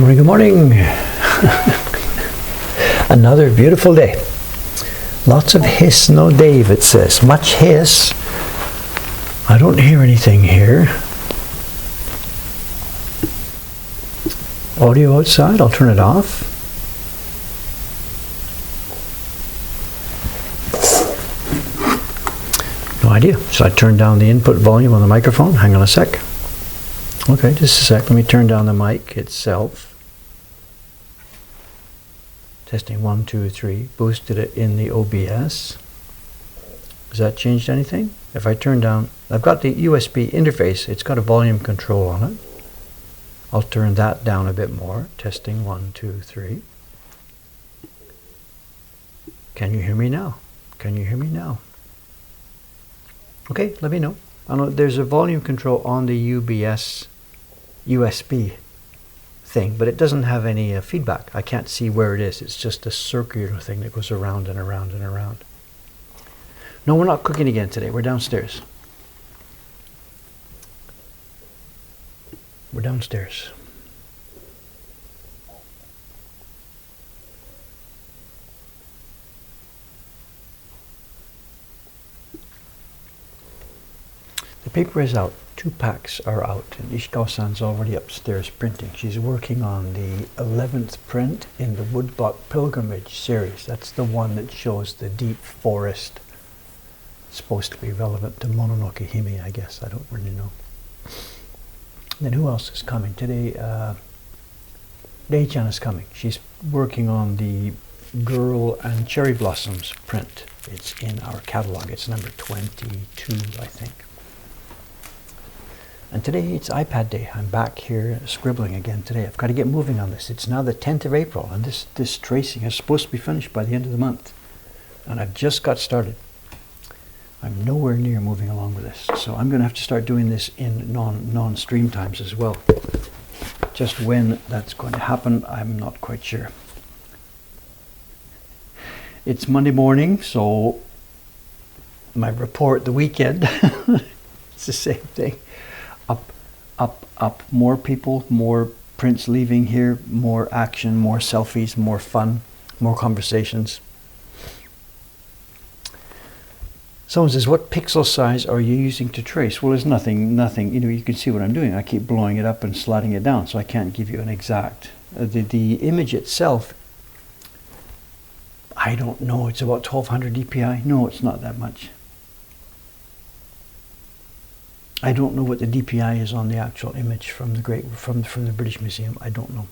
Good morning. Another beautiful day. Lots of hiss, no Dave, it says. Much hiss. I don't hear anything here. Audio outside, I'll turn it off. No idea. Should I turn down the input volume on the microphone? Hang on a sec. Okay, just a sec. Let me turn down the mic itself. Testing 1, 2, 3. Boosted it in the OBS. Has that changed anything? If I turn down, I've got the USB interface. It's got a volume control on it. I'll turn that down a bit more. Testing 1, 2, 3. Can you hear me now? Can you hear me now? Okay, let me know. I know there's a volume control on the USB thing, but it doesn't have any feedback. I can't see where it is. It's just a circular thing that goes around and around and around. No, we're not cooking again today. We're downstairs. We're downstairs. The paper is out. 2 packs are out, and Ishikawa-san's already upstairs printing. She's working on the 11th print in the Woodblock Pilgrimage series. That's the one that shows the deep forest. It's supposed to be relevant to Mononoke Hime, I guess. I don't really know. Then who else is coming? Today, Rei-chan is coming. She's working on the Girl and Cherry Blossoms print. It's in our catalog. It's number 22, I think. And today it's iPad day. I'm back here scribbling again today. I've got to get moving on this. It's now the 10th of April, and this tracing is supposed to be finished by the end of the month. And I've just got started. I'm nowhere near moving along with this. So I'm going to have to start doing this in non-stream times as well. Just when that's going to happen, I'm not quite sure. It's Monday morning, so my report the weekend, it's the same thing. Up, more people, more prints leaving here, more action, more selfies, more fun, more conversations. Someone says, what pixel size are you using to trace? Well, there's nothing, you know, you can see what I'm doing. I keep blowing it up and sliding it down, so I can't give you an exact. The image itself, I don't know, it's about 1200 dpi. No, it's not that much. I don't know what the DPI is on the actual image from the from the British Museum. I don't know.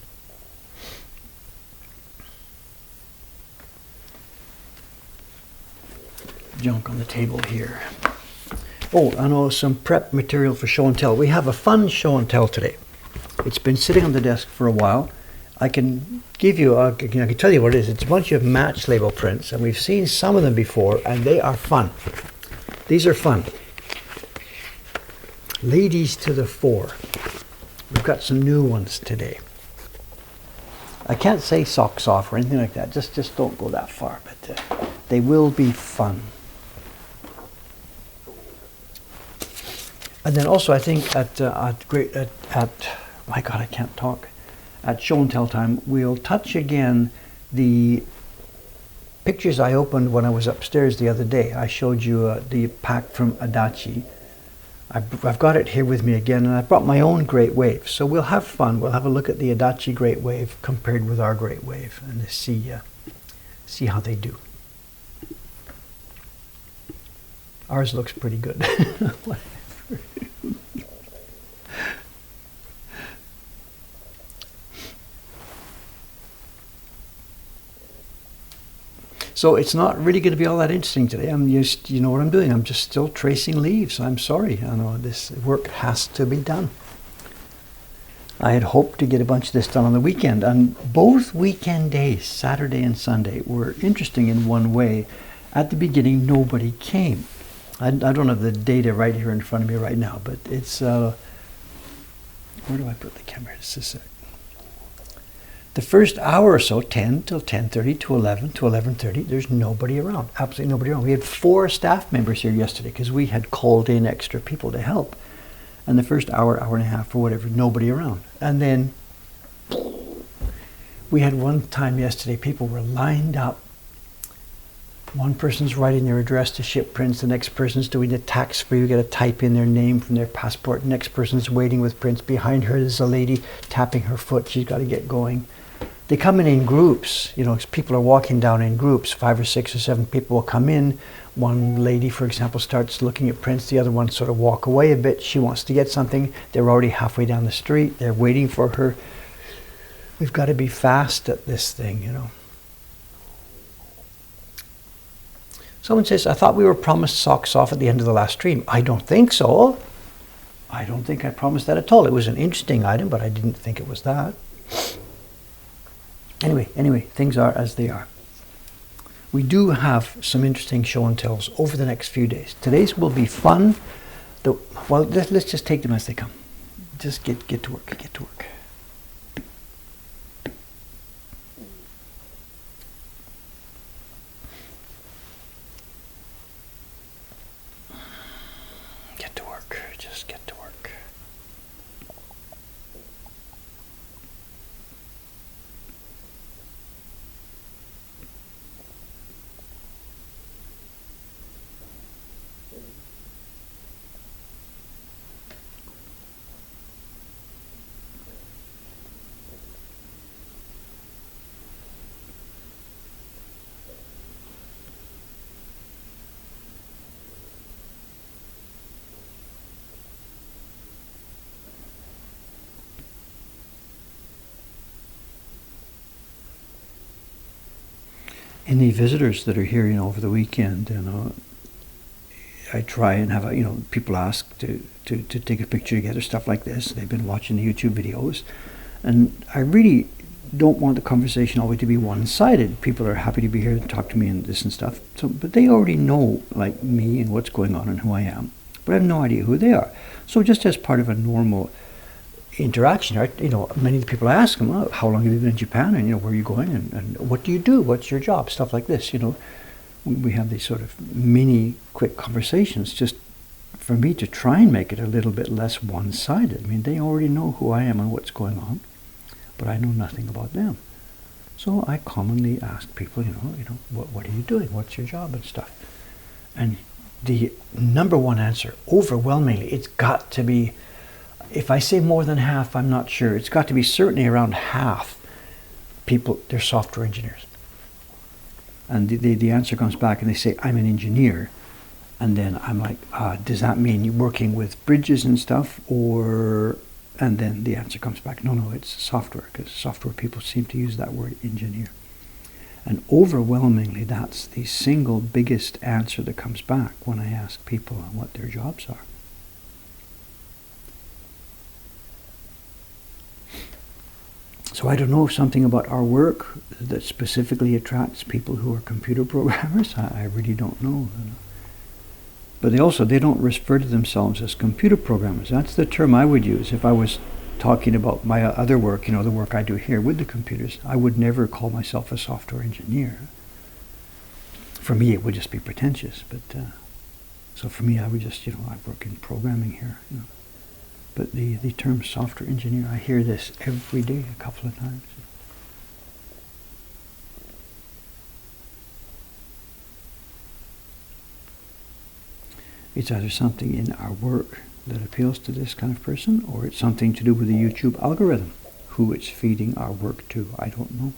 Junk on the table here. Oh, I know some prep material for show and tell. We have a fun show and tell today. It's been sitting on the desk for a while. I can give you, I can tell you what it is. It's a bunch of match label prints, and we've seen some of them before, and they are fun. These are fun. Ladies to the fore. We've got some new ones today. I can't say socks off or anything like that. Just don't go that far. But they will be fun. And then also, I think at my God, I can't talk. At show and tell time, we'll touch again the pictures I opened when I was upstairs the other day. I showed you the pack from Adachi. I've got it here with me again, and I brought my own Great Wave. So we'll have fun. We'll have a look at the Adachi Great Wave compared with our Great Wave, and see how they do. Ours looks pretty good. So it's not really going to be all that interesting today. You know what I'm doing. I'm just still tracing leaves. I'm sorry. I know this work has to be done. I had hoped to get a bunch of this done on the weekend, and both weekend days, Saturday and Sunday, were interesting in one way. At the beginning, nobody came. I don't have the data right here in front of me right now, but it's, where do I put the camera? Just a sec. The first hour or so, 10 till 10:30 to 11 to 11:30, there's nobody around, absolutely nobody around. We had 4 staff members here yesterday because we had called in extra people to help. And the first hour, hour and a half or whatever, nobody around. And then we had one time yesterday, people were lined up. One person's writing their address to ship prints, the next person's doing the tax free. You got to type in their name from their passport. The next person's waiting with prints. Behind her there's a lady tapping her foot. She's got to get going. They come in groups, you know, people are walking down in groups. 5 or 6 or 7 people will come in. One lady, for example, starts looking at prints. The other one sort of walk away a bit. She wants to get something. They're already halfway down the street. They're waiting for her. We've got to be fast at this thing, you know. Someone says, I thought we were promised socks off at the end of the last stream. I don't think so. I don't think I promised that at all. It was an interesting item, but I didn't think it was that. Anyway, things are as they are. We do have some interesting show and tells over the next few days. Today's will be fun. Well, let's just take them as they come. Just get to work, get to work. Get to work, just get to work. Any visitors that are here, you know, over the weekend, you know, I try and have, people ask to take a picture together, stuff like this. They've been watching the YouTube videos, and I really don't want the conversation always to be one-sided. People are happy to be here to talk to me and this and stuff. So, but they already know, like, me and what's going on and who I am. But I have no idea who they are. So just as part of a normal interaction, right? You know, many of the people I ask them, oh, how long have you been in Japan, and, you know, where are you going, and what do you do? What's your job? Stuff like this, you know. We have these sort of mini quick conversations just for me to try and make it a little bit less one-sided. I mean, they already know who I am and what's going on, but I know nothing about them. So I commonly ask people, what are you doing? What's your job and stuff? And the number one answer, overwhelmingly, it's got to be, if I say more than half, I'm not sure. It's got to be certainly around half people, they're software engineers. And the answer comes back and they say, I'm an engineer. And then I'm like, does that mean you're working with bridges and stuff? And then the answer comes back, no, it's software, because software people seem to use that word engineer. And overwhelmingly, that's the single biggest answer that comes back when I ask people what their jobs are. So I don't know, something about our work that specifically attracts people who are computer programmers. I really don't know. But they don't refer to themselves as computer programmers. That's the term I would use if I was talking about my other work, the work I do here with the computers. I would never call myself a software engineer. For me, it would just be pretentious. But so for me, I would just, I work in programming here. But the term software engineer, I hear this every day, a couple of times. It's either something in our work that appeals to this kind of person, or it's something to do with the YouTube algorithm, who it's feeding our work to. I don't know.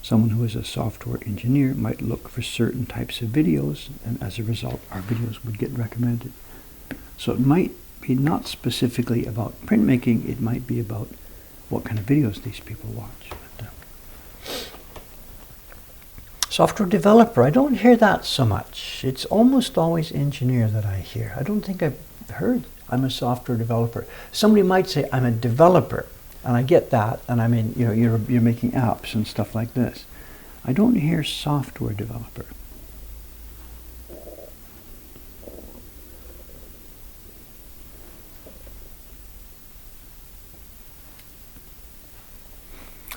Someone who is a software engineer might look for certain types of videos, and as a result, our videos would get recommended. So it might be not specifically about printmaking, it might be about what kind of videos these people watch. But, software developer, I don't hear that so much. It's almost always engineer that I hear. I don't think I've heard I'm a software developer. Somebody might say I'm a developer, and I get that, and I mean, you know, you're making apps and stuff like this. I don't hear software developer.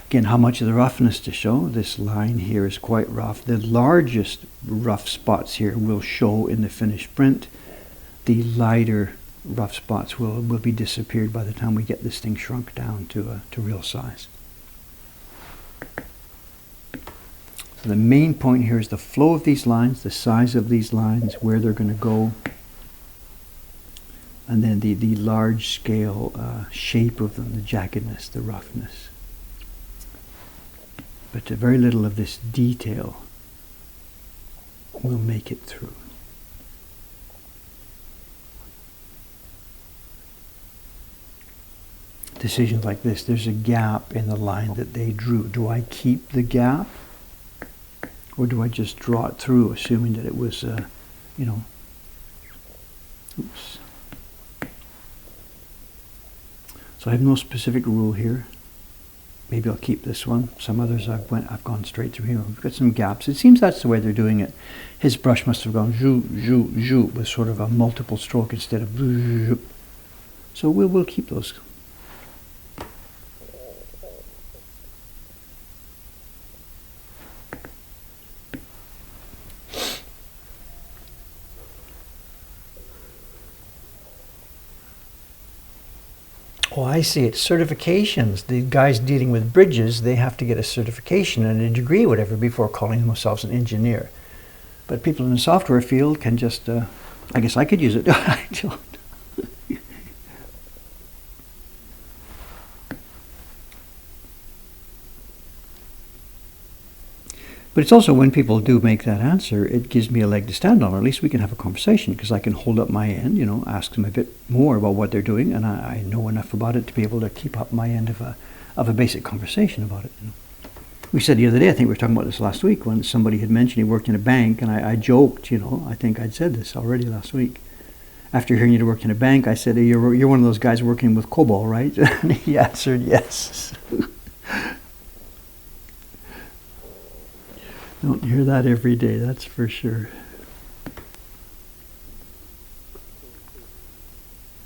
Again, how much of the roughness to show? This line here is quite rough. The largest rough spots here will show in the finished print. The lighter rough spots will be disappeared by the time we get this thing shrunk down to real size. So the main point here is the flow of these lines, the size of these lines, where they're going to go, and then the large scale shape of them, the jaggedness, the roughness. But very little of this detail will make it through. Decisions like this, there's a gap in the line that they drew. Do I keep the gap? Or do I just draw it through, assuming that it was, you know, oops. So I have no specific rule here. Maybe I'll keep this one. Some others I've gone straight through here. We've got some gaps. It seems that's the way they're doing it. His brush must have gone zhoo, zhoo, zhoo with sort of a multiple stroke instead of zhoo, zhoo. So we'll keep those. Oh, I see. It's certifications. The guys dealing with bridges, they have to get a certification and a degree, whatever, before calling themselves an engineer. But people in the software field can just, I guess I could use it. I don't. But it's also when people do make that answer, it gives me a leg to stand on, or at least we can have a conversation, because I can hold up my end, you know, ask them a bit more about what they're doing, and I know enough about it to be able to keep up my end of a basic conversation about it. You know. We said the other day, I think we were talking about this last week, when somebody had mentioned he worked in a bank, and I joked, you know, I think I'd said this already last week. After hearing you worked in a bank, I said, you're one of those guys working with COBOL, right? And he answered yes. Don't hear that every day, that's for sure.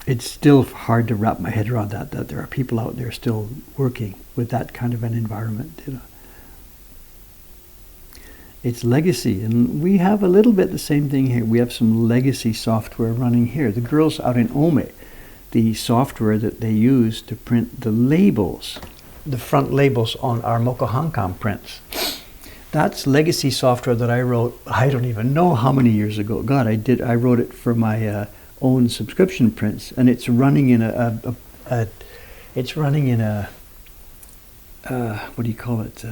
It's still hard to wrap my head around that there are people out there still working with that kind of an environment. You know. It's legacy, and we have a little bit the same thing here. We have some legacy software running here. The girls out in Ome, the software that they use to print the labels, the front labels on our Mokuhankan prints. That's legacy software that I wrote, I don't even know how many years ago. God, I wrote it for my own subscription prints, and it's running in what do you call it?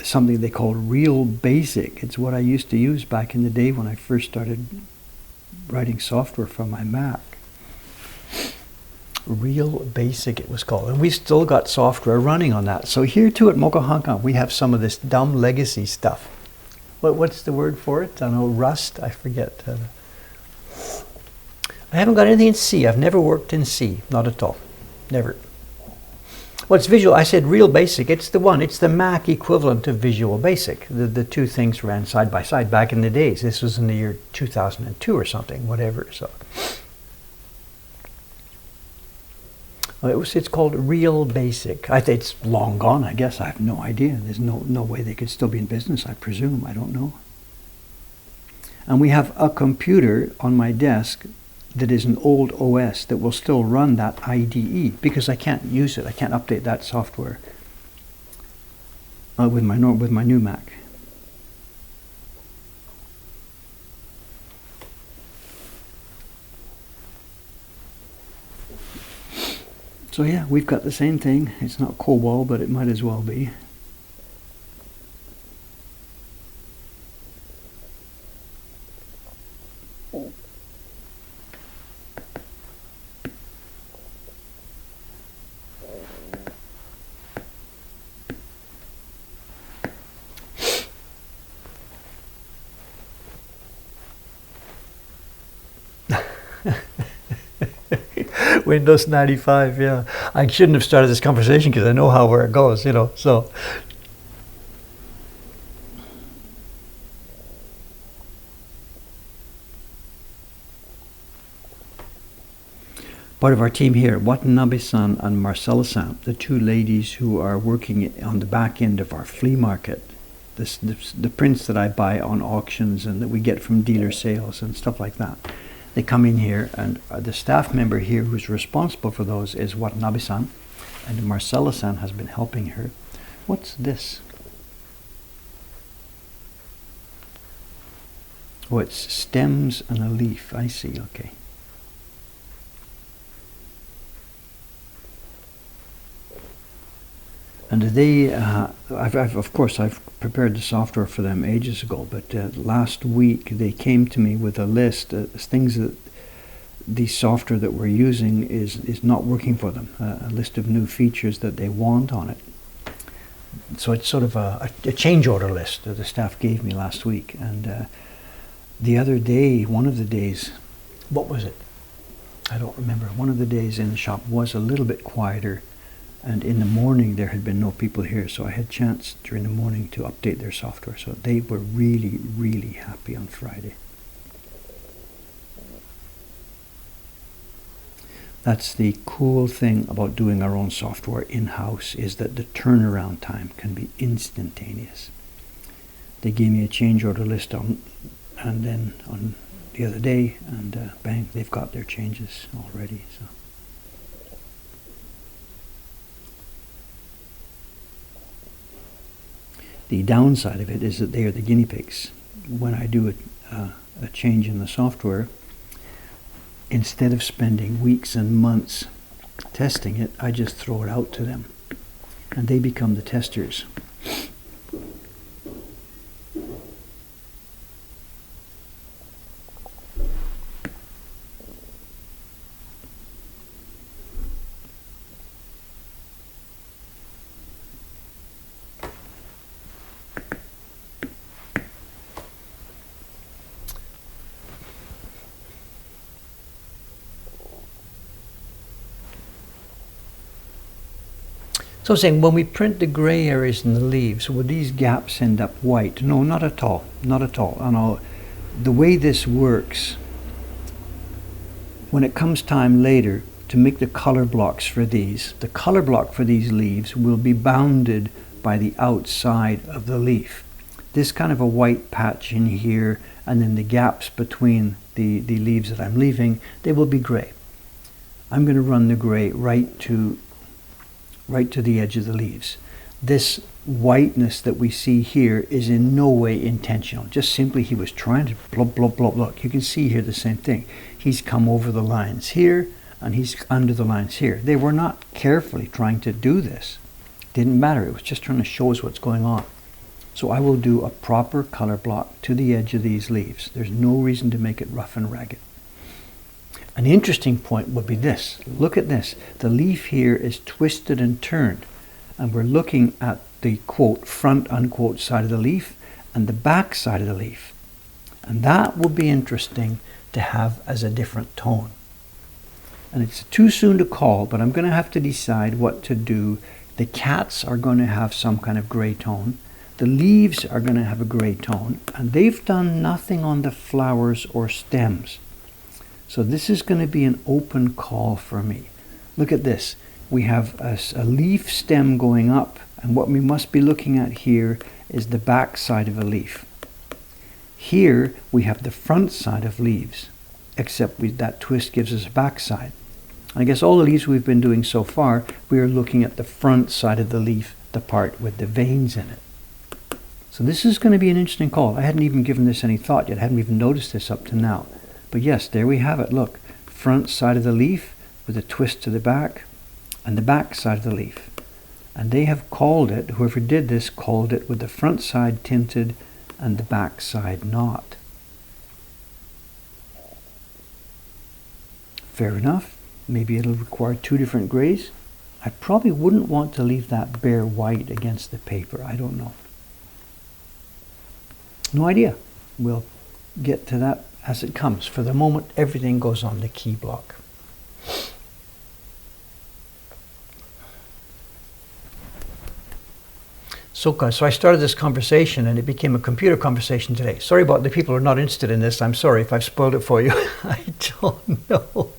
Something they call Real Basic. It's what I used to use back in the day when I first started writing software from my Mac. Real Basic it was called, and we still got software running on that. So here too at Mokuhankan we have some of this dumb legacy stuff. What's the word for it? I don't know, rust? I forget. I haven't got anything in C. I've never worked in C, not at all, never. What's Visual? I said Real Basic. It's the one. It's the Mac equivalent of Visual Basic. The two things ran side by side back in the days. This was in the year 2002 or something, whatever. So. It's called Real Basic. I think it's long gone, I guess. I have no idea. There's no way they could still be in business, I presume. I don't know. And we have a computer on my desk that is an old OS that will still run that IDE because I can't use it. I can't update that software with my new Mac. So yeah, we've got the same thing. It's not COBOL, but it might as well be. Windows 95, yeah. I shouldn't have started this conversation because I know where it goes, so. Part of our team here, Watanabe-san and Marcella-san, the two ladies who are working on the back end of our flea market, the prints that I buy on auctions and that we get from dealer sales and stuff like that. They come in here, and the staff member here who's responsible for those is Watanabe-san, and Marcella-san has been helping her. What's this? Oh, it's stems and a leaf. I see, okay. And they, of course, I've prepared the software for them ages ago, but last week they came to me with a list of things that the software that we're using is not working for them, a list of new features that they want on it. So it's sort of a change order list that the staff gave me last week. And the other day, one of the days, what was it? I don't remember. One of the days in the shop was a little bit quieter. And in the morning, there had been no people here, so I had a chance during the morning to update their software. So they were really, really happy on Friday. That's the cool thing about doing our own software in-house, is that the turnaround time can be instantaneous. They gave me a change order list and then on the other day, and bang, they've got their changes already. So. The downside of it is that they are the guinea pigs. When I do a change in the software, instead of spending weeks and months testing it, I just throw it out to them, and they become the testers. So I'm saying, when we print the gray areas in the leaves, will these gaps end up white? No, not at all. Not at all. And the way this works, when it comes time later to make the color blocks for these, the color block for these leaves will be bounded by the outside of the leaf. This kind of a white patch in here, and then the gaps between the leaves that I'm leaving, they will be gray. I'm going to run the gray right to the edge of the leaves. This whiteness that we see here is in no way intentional. Just simply he was trying to blub, blub, blub. Look, you can see here the same thing. He's come over the lines here, and he's under the lines here. They were not carefully trying to do this. Didn't matter. It was just trying to show us what's going on. So I will do a proper color block to the edge of these leaves. There's no reason to make it rough and ragged. An interesting point would be this. Look at this. The leaf here is twisted and turned, and we're looking at the quote front unquote side of the leaf and the back side of the leaf, and that will be interesting to have as a different tone. And it's too soon to call, but I'm going to have to decide what to do. The cats are going to have some kind of gray tone. The leaves are going to have a gray tone, and they've done nothing on the flowers or stems. So this is going to be an open call for me. Look at this. We have a leaf stem going up, and what we must be looking at here is the back side of a leaf. Here we have the front side of leaves, except that twist gives us a back side. I guess all the leaves we've been doing so far, we are looking at the front side of the leaf, the part with the veins in it. So this is going to be an interesting call. I hadn't even given this any thought yet. I hadn't even noticed this up to now. But yes, there we have it. Look, front side of the leaf with a twist to the back, and the back side of the leaf. And they have called it, whoever did this called it with the front side tinted and the back side not. Fair enough. Maybe it'll require two different grays. I probably wouldn't want to leave that bare white against the paper. I don't know. No idea. We'll get to that as it comes. For the moment, everything goes on the key block. So I started this conversation and it became a computer conversation today. Sorry about the people who are not interested in this. I'm sorry if I've spoiled it for you. I don't know.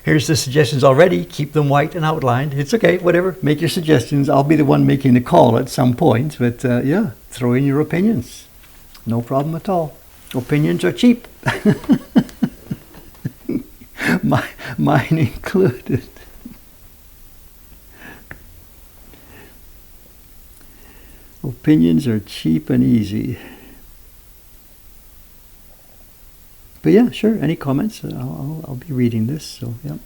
Here's the suggestions already. Keep them white and outlined. It's okay, whatever. Make your suggestions. I'll be the one making the call at some point. But yeah, throw in your opinions. No problem at all. Opinions are cheap. Mine included. Opinions are cheap and easy. But yeah, sure. Any comments? I'll be reading this. So yeah.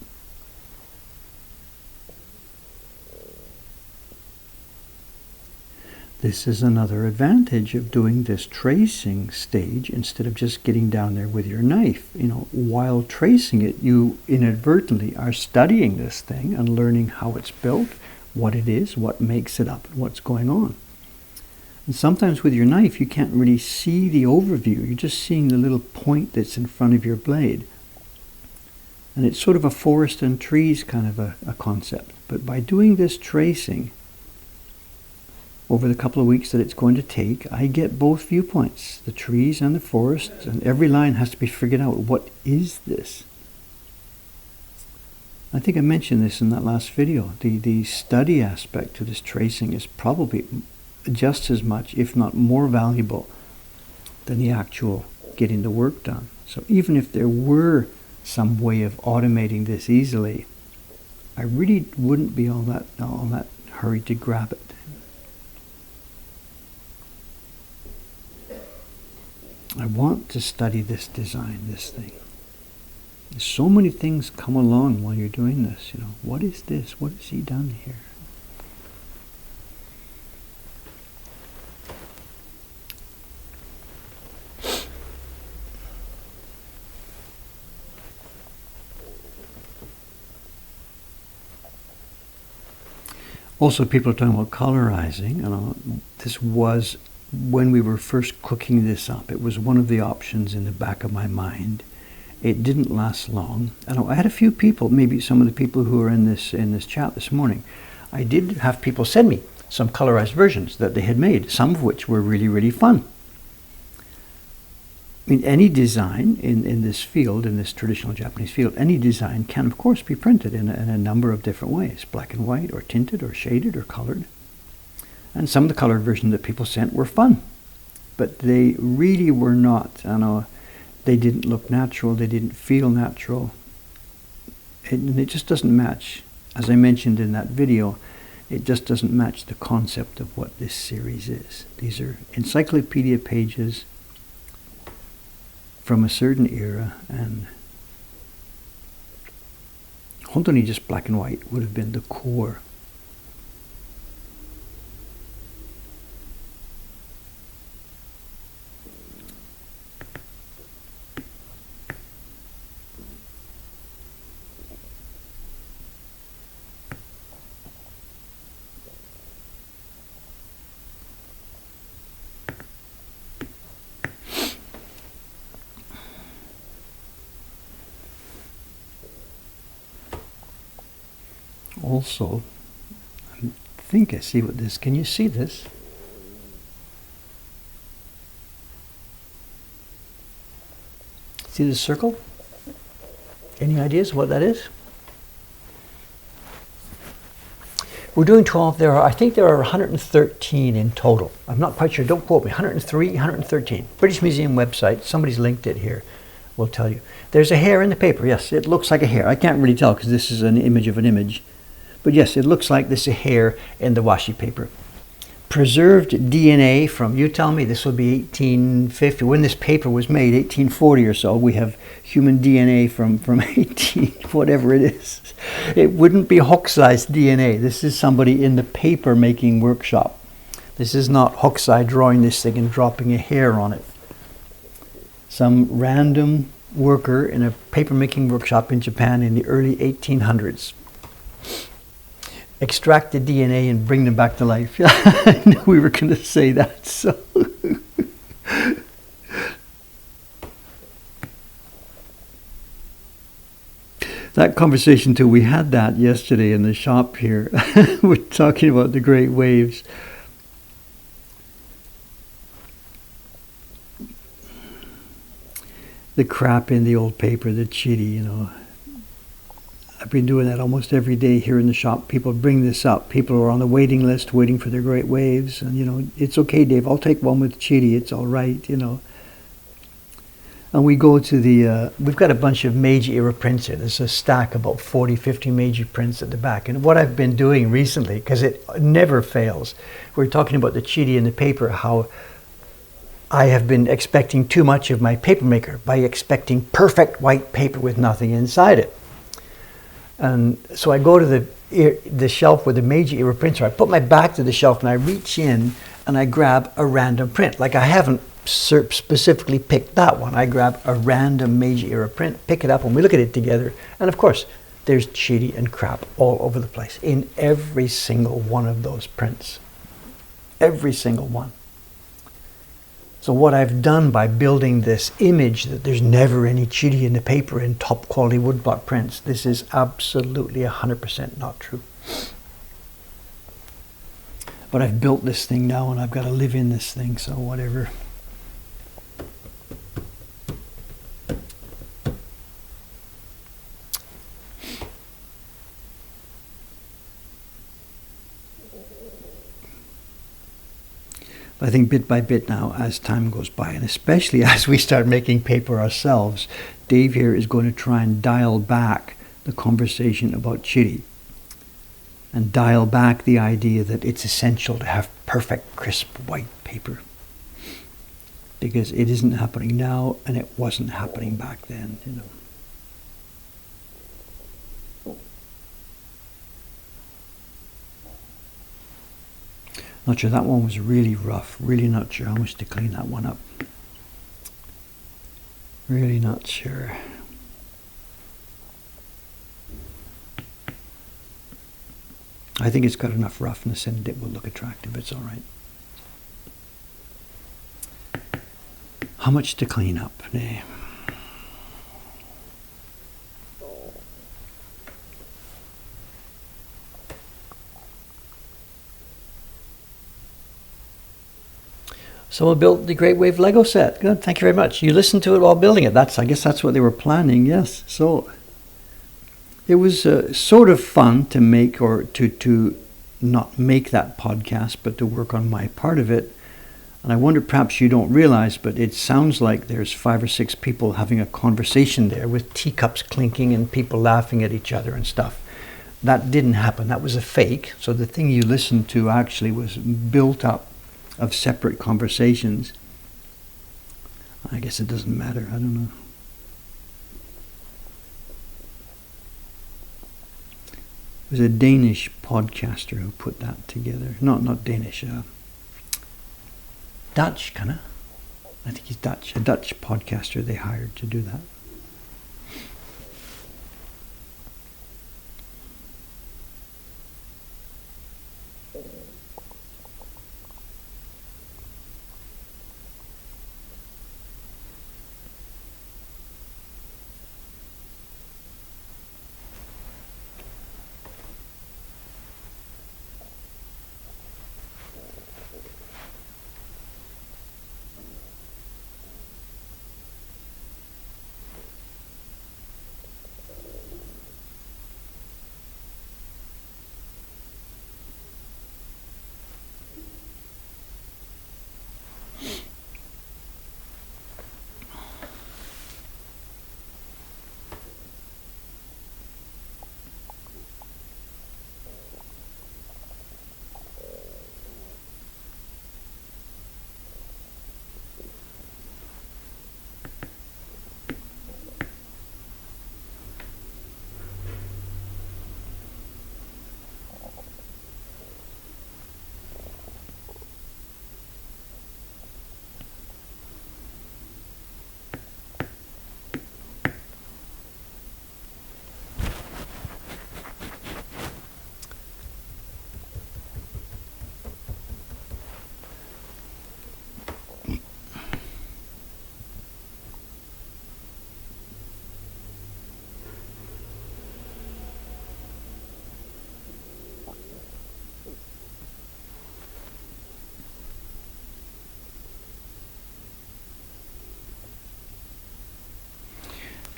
This is another advantage of doing this tracing stage instead of just getting down there with your knife. You know, while tracing it, you inadvertently are studying this thing and learning how it's built, what it is, what makes it up, what's going on. And sometimes with your knife, you can't really see the overview. You're just seeing the little point that's in front of your blade. And it's sort of a forest and trees kind of a concept. But by doing this tracing, over the couple of weeks that it's going to take, I get both viewpoints, the trees and the forest, and every line has to be figured out. What is this? I think I mentioned this in that last video. The study aspect to this tracing is probably just as much, if not more valuable than the actual getting the work done. So even if there were some way of automating this easily, I really wouldn't be all that hurried to grab it. I want to study this design, this thing. So many things come along while you're doing this. You know, what is this? What has he done here? Also, people are talking about colorizing. This was, when we were first cooking this up, it was one of the options in the back of my mind. It didn't last long. I had a few people, maybe some of the people who are in this chat this morning, I did have people send me some colorized versions that they had made, some of which were really, really fun. I mean, any design in this field, in this traditional Japanese field, any design can, of course, be printed in a number of different ways, black and white, or tinted, or shaded, or colored. And some of the colored versions that people sent were fun, but they really were not, they didn't look natural, they didn't feel natural. It just doesn't match, as I mentioned in that video, it just doesn't match the concept of what this series is. These are encyclopedia pages from a certain era, and Hontoni just black and white would have been the core. Also, I think I see what this, can you see this? See this circle? Any ideas what that is? We're doing 12. I think there are 113 in total. I'm not quite sure, don't quote me. 103, 113. British Museum website, somebody's linked it here, will tell you. There's a hair in the paper, yes, it looks like a hair. I can't really tell because this is an image of an image. But yes, it looks like this is a hair in the washi paper. Preserved DNA from, you tell me, this would be 1850. When this paper was made, 1840 or so, we have human DNA from 18, whatever it is. It wouldn't be Hokusai's DNA. This is somebody in the paper making workshop. This is not Hokusai drawing this thing and dropping a hair on it. Some random worker in a paper making workshop in Japan in the early 1800s. Extract the DNA and bring them back to life. I knew we were going to say that. So, That conversation too, we had that yesterday in the shop here. We're talking about the great waves. The crap in the old paper, the chitty, you know. I've been doing that almost every day here in the shop. People bring this up. People are on the waiting list waiting for their great waves. And, you know, it's okay, Dave. I'll take one with chitty. It's all right, you know. And we go to the, we've got a bunch of Meiji era prints here. There's a stack, about 40, 50 Meiji prints at the back. And what I've been doing recently, because it never fails, we're talking about the chitty in the paper, how I have been expecting too much of my paper maker by expecting perfect white paper with nothing inside it. And so I go to the shelf where the Meiji era prints are. I put my back to the shelf and I reach in and I grab a random print. Like I haven't specifically picked that one. I grab a random Meiji era print, pick it up, and we look at it together. And of course, there's chitty and crap all over the place in every single one of those prints. Every single one. So what I've done by building this image that there's never any chitty in the paper in top quality woodblock prints, this is absolutely 100% not true. But I've built this thing now and I've got to live in this thing, so whatever. I think bit by bit now, as time goes by, and especially as we start making paper ourselves, Dave here is going to try and dial back the conversation about chitty and dial back the idea that it's essential to have perfect, crisp, white paper. Because it isn't happening now, and it wasn't happening back then, you know. Not sure, that one was really rough. Really not sure how much to clean that one up. Really not sure. I think it's got enough roughness in it, it will look attractive. It's all right. How much to clean up? Nah. Someone built the Great Wave Lego set. Good, thank you very much. You listened to it while building it. I guess that's what they were planning, yes. So it was sort of fun to make, or to not make that podcast, but to work on my part of it. And I wonder, perhaps you don't realize, but it sounds like there's 5 or 6 people having a conversation there with teacups clinking and people laughing at each other and stuff. That didn't happen. That was a fake. So the thing you listened to actually was built up of separate conversations. I guess it doesn't matter. I don't know. It was a Danish podcaster who put that together. Not Danish. Dutch, kind of. I think he's Dutch. A Dutch podcaster they hired to do that.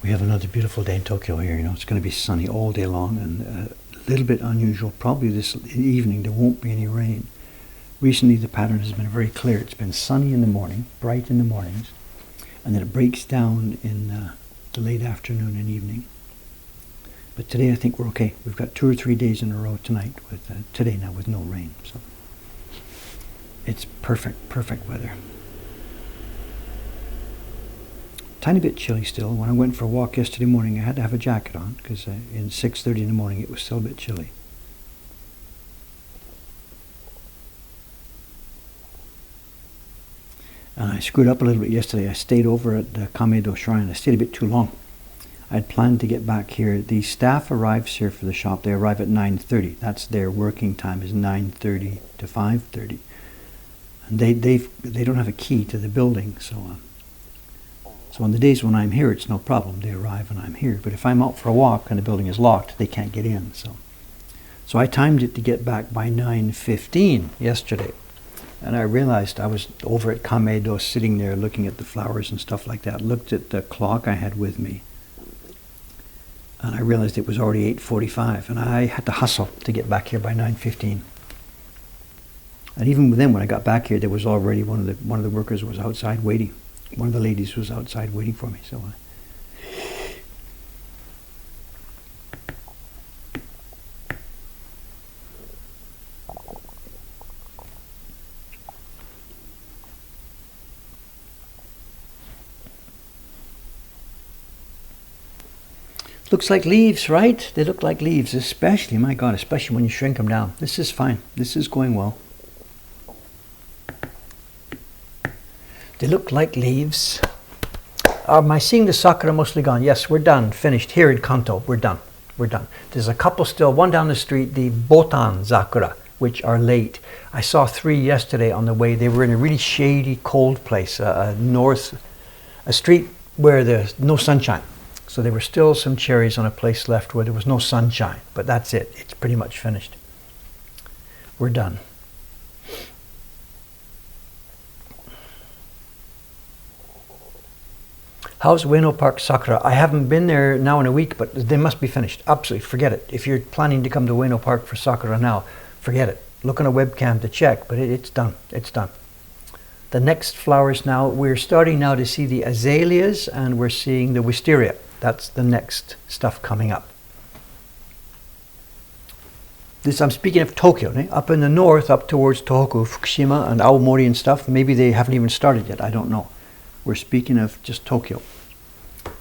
We have another beautiful day in Tokyo here. You know, it's going to be sunny all day long, and a little bit unusual. Probably this evening there won't be any rain. Recently the pattern has been very clear. It's been sunny in the morning, bright in the mornings, and then it breaks down in the late afternoon and evening. But today I think we're okay. We've got 2 or 3 days in a row tonight with today now with no rain. So it's perfect weather. Tiny bit chilly still. When I went for a walk yesterday morning, I had to have a jacket on because in 6:30 in the morning it was still a bit chilly. And I screwed up a little bit yesterday. I stayed over at the Kamedo Shrine. I stayed a bit too long. I had planned to get back here. The staff arrives here for the shop. They arrive at 9:30. That's their working time, is 9:30 to 5:30. And they don't have a key to the building, so on the days when I'm here, it's no problem. They arrive and I'm here. But if I'm out for a walk and the building is locked, they can't get in. So I timed it to get back by 9:15 yesterday. And I realized I was over at Kamedo sitting there looking at the flowers and stuff like that. Looked at the clock I had with me. And I realized it was already 8:45. And I had to hustle to get back here by 9:15. And even then, when I got back here, there was already one of the workers was outside waiting. One of the ladies was outside waiting for me. So looks like leaves, right? They look like leaves, especially, my God, especially when you shrink them down. This is fine. This is going well. They look like leaves. Am I seeing the Sakura mostly gone? Yes, we're done. Finished. Here in Kanto, we're done. We're done. There's a couple still. One down the street, the Botan Sakura, which are late. I saw 3 yesterday on the way. They were in a really shady, cold place, a street where there's no sunshine. So there were still some cherries on a place left where there was no sunshine. But that's it. It's pretty much finished. We're done. How's Ueno Park Sakura? I haven't been there now in a week, but they must be finished. Absolutely, forget it. If you're planning to come to Ueno Park for Sakura now, forget it. Look on a webcam to check, but it's done. It's done. The next flowers now, we're starting now to see the azaleas and we're seeing the wisteria. That's the next stuff coming up. This, I'm speaking of Tokyo, up in the north, up towards Tohoku, Fukushima and Aomori and stuff. Maybe they haven't even started yet, I don't know. We're speaking of just Tokyo.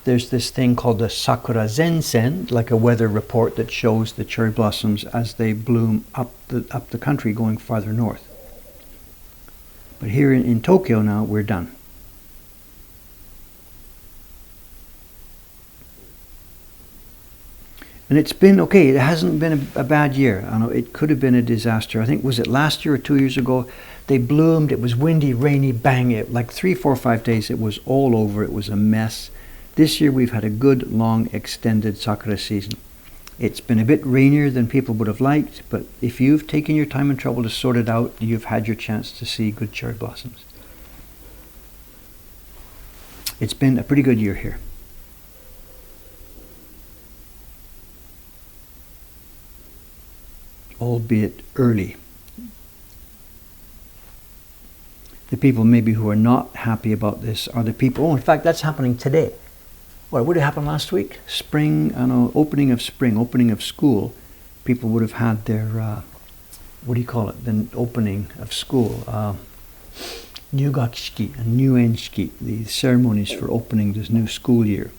There's this thing called the Sakura Zensen, like a weather report that shows the cherry blossoms as they bloom up the country going farther north. But here in Tokyo now, we're done. And it's been okay. It hasn't been a bad year. I know it could have been a disaster. I think, was it last year or 2 years ago? They bloomed. It was windy, rainy, bang. It, like 3, 4, 5 days, it was all over. It was a mess. This year we've had a good, long, extended sakura season. It's been a bit rainier than people would have liked, but if you've taken your time and trouble to sort it out, you've had your chance to see good cherry blossoms. It's been a pretty good year here. Albeit early. The people maybe who are not happy about this are the people, oh, in fact, that's happening today. What would have happened last week? Spring, I know, opening of spring, opening of school. People would have had their, what do you call it, the opening of school. Nyugakishiki and Nyuenshiki, the ceremonies for opening this new school year.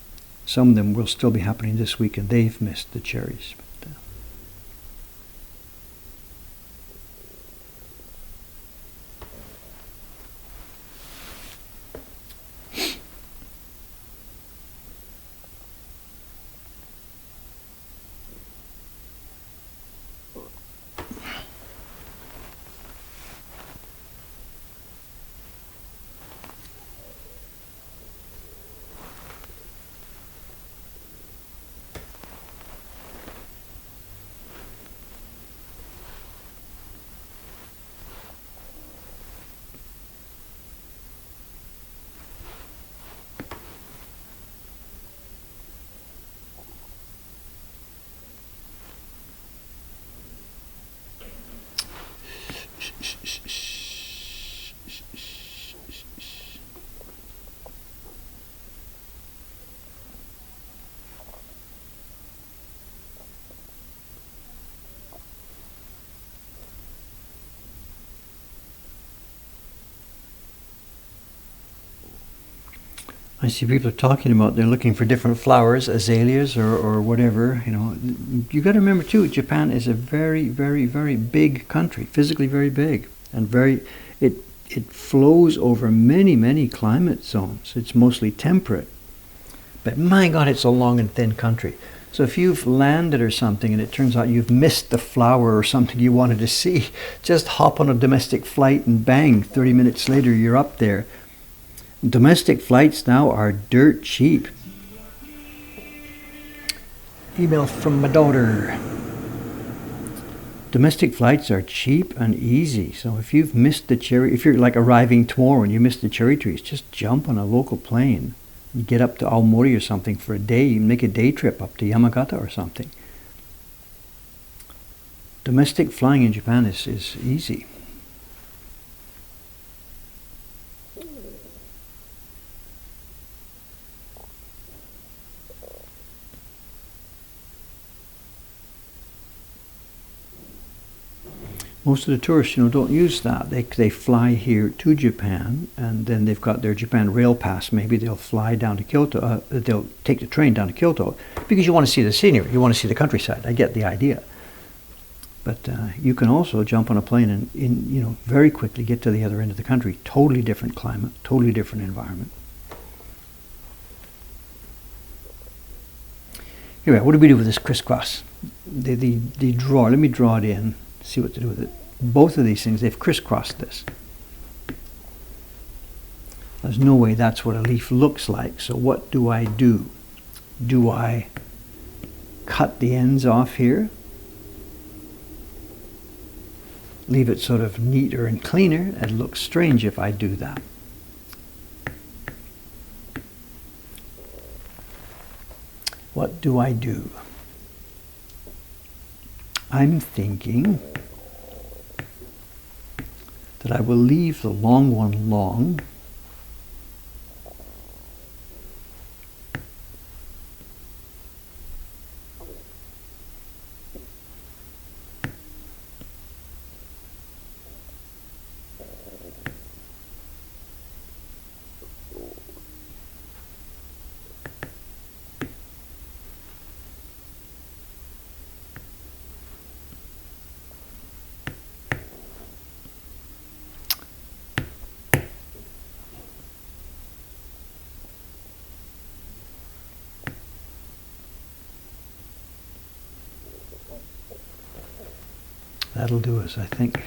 Some of them will still be happening this week and they've missed the cherries. I see people are talking about they're looking for different flowers, azaleas or whatever. You know, you got to remember too, Japan is a very, very, very big country, physically very big, and it flows over many, many climate zones. It's mostly temperate, but my God, it's a long and thin country. So if you've landed or something and it turns out you've missed the flower or something you wanted to see, just hop on a domestic flight and bang, 30 minutes later you're up there. Domestic flights now are dirt cheap. Email from my daughter. Domestic flights are cheap and easy. So if you've missed the cherry, if you're like arriving tomorrow and you missed the cherry trees, just jump on a local plane and get up to Aomori or something for a day. Make a day trip up to Yamagata or something. Domestic flying in Japan is easy. Most of the tourists, don't use that. They fly here to Japan, and then they've got their Japan Rail Pass. Maybe they'll fly down to Kyoto. They'll take the train down to Kyoto because you want to see the scenery. You want to see the countryside. I get the idea. But you can also jump on a plane and very quickly get to the other end of the country. Totally different climate, totally different environment. Anyway, what do we do with this crisscross? The draw. Let me draw it in. See what to do with it. Both of these things, they've crisscrossed this. There's no way that's what a leaf looks like. So what do I do? Do I cut the ends off here? Leave it sort of neater and cleaner? It looks strange if I do that. What do I do? I'm thinking that I will leave the long one long. That'll do us, I think.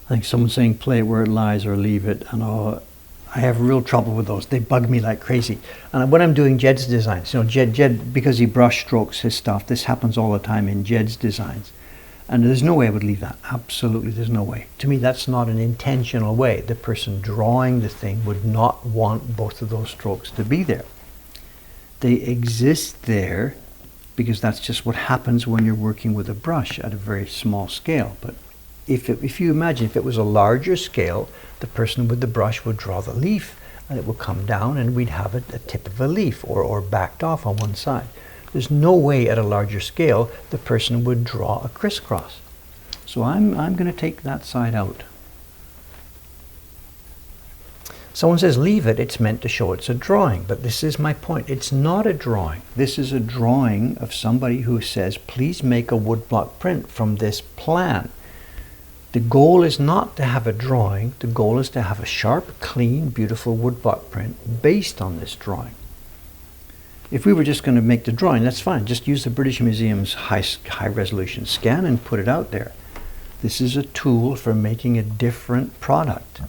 I think someone's saying play it where it lies or leave it, and I have real trouble with those. They bug me like crazy. And when I'm doing Jed's designs, Jed, because he brush strokes his stuff, this happens all the time in Jed's designs. And there's no way I would leave that. Absolutely, there's no way. To me, that's not an intentional way. The person drawing the thing would not want both of those strokes to be there. They exist there because that's just what happens when you're working with a brush at a very small scale. But if you imagine if it was a larger scale, the person with the brush would draw the leaf and it would come down and we'd have a tip of a leaf or backed off on one side. There's no way at a larger scale the person would draw a crisscross. So I'm going to take that side out. Someone says leave it, it's meant to show it's a drawing, but this is my point. It's not a drawing. This is a drawing of somebody who says, please make a woodblock print from this plan. The goal is not to have a drawing. The goal is to have a sharp, clean, beautiful woodblock print based on this drawing. If we were just going to make the drawing, that's fine. Just use the British Museum's high resolution scan and put it out there. This is a tool for making a different product.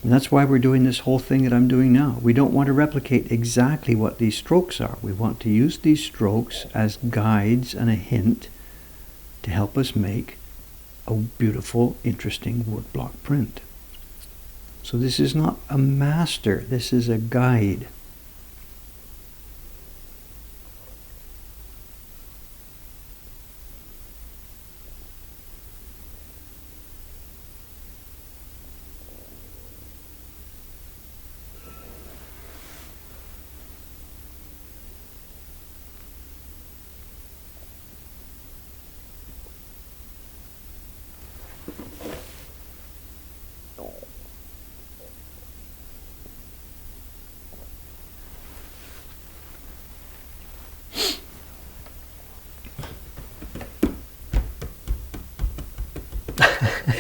And that's why we're doing this whole thing that I'm doing now. We don't want to replicate exactly what these strokes are. We want to use these strokes as guides and a hint to help us make a beautiful, interesting woodblock print. So this is not a master, this is a guide.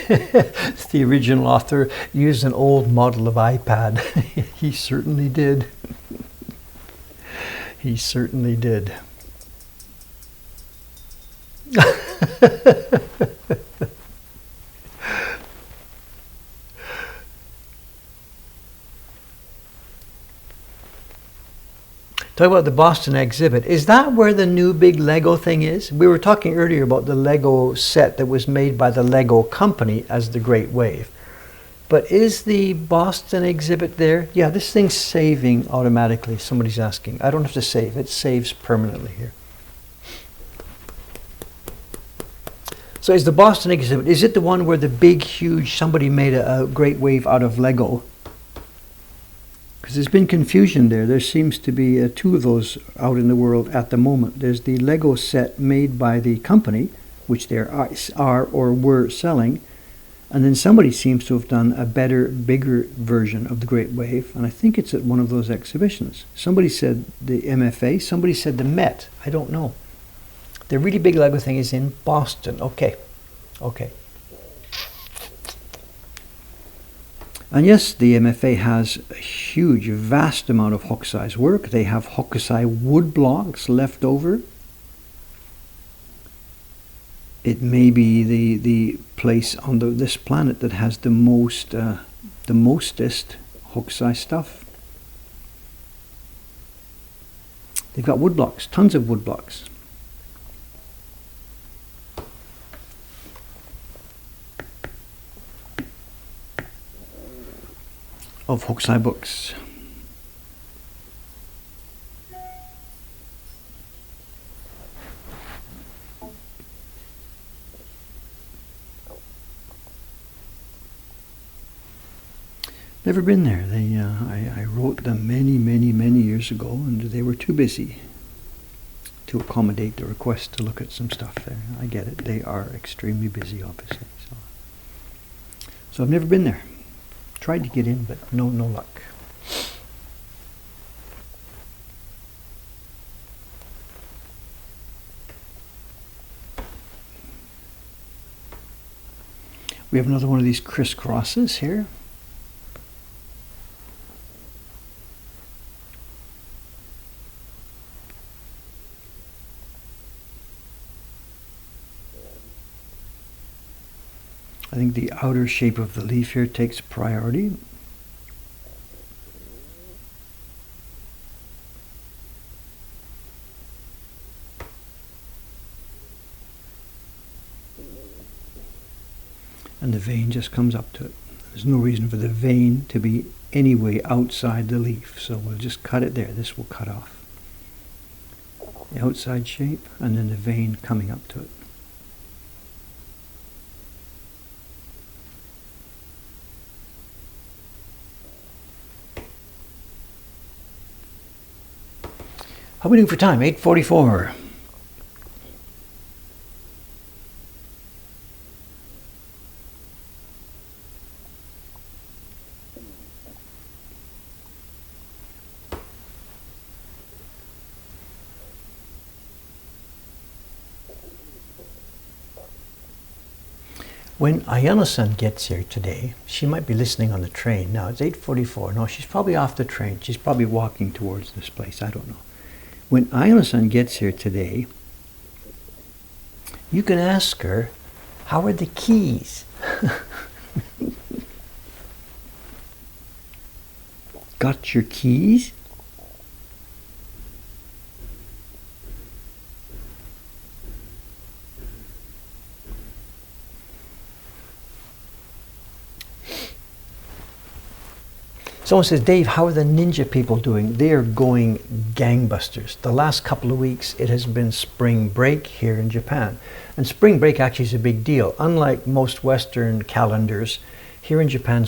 The original author used an old model of iPad. He certainly did. He certainly did. Talk about the Boston exhibit. Is that where the new big Lego thing is? We were talking earlier about the Lego set that was made by the Lego company as the Great Wave. But is the Boston exhibit there? Yeah, this thing's saving automatically. Somebody's asking. I don't have to save. It saves permanently here. So is the Boston exhibit, is it the one where the big, huge, somebody made a Great Wave out of Lego? Because there's been confusion there. There seems to be two of those out in the world at the moment. There's the Lego set made by the company, which they are or were selling, and then somebody seems to have done a better, bigger version of the Great Wave, and I think it's at one of those exhibitions. Somebody said the MFA, somebody said the Met. I don't know. The really big Lego thing is in Boston. Okay. Okay. And yes, the MFA has a huge, vast amount of Hokusai's work. They have Hokusai wood blocks left over. It may be the place on this planet that has the mostest Hokusai stuff. They've got wood blocks, tons of wood blocks. Of Hokusai books. Never been there. I wrote them many years ago, and they were too busy to accommodate the request to look at some stuff there. I get it. They are extremely busy, obviously. So I've never been there. Tried to get in, but no luck. We have another one of these crisscrosses here. I think the outer shape of the leaf here takes priority. And the vein just comes up to it. There's no reason for the vein to be any way outside the leaf, so we'll just cut it there. This will cut off the outside shape and then the vein coming up to it. How are we doing for time? 8:44. When Ayano-san gets here today, she might be listening on the train. Now it's 8:44. No, she's probably off the train. She's probably walking towards this place. I don't know. When Ayano-san gets here today, you can ask her, how are the keys? Got your keys? Someone says, Dave, how are the ninja people doing? They are going gangbusters. The last couple of weeks, it has been spring break here in Japan. And spring break actually is a big deal. Unlike most Western calendars, here in Japan, the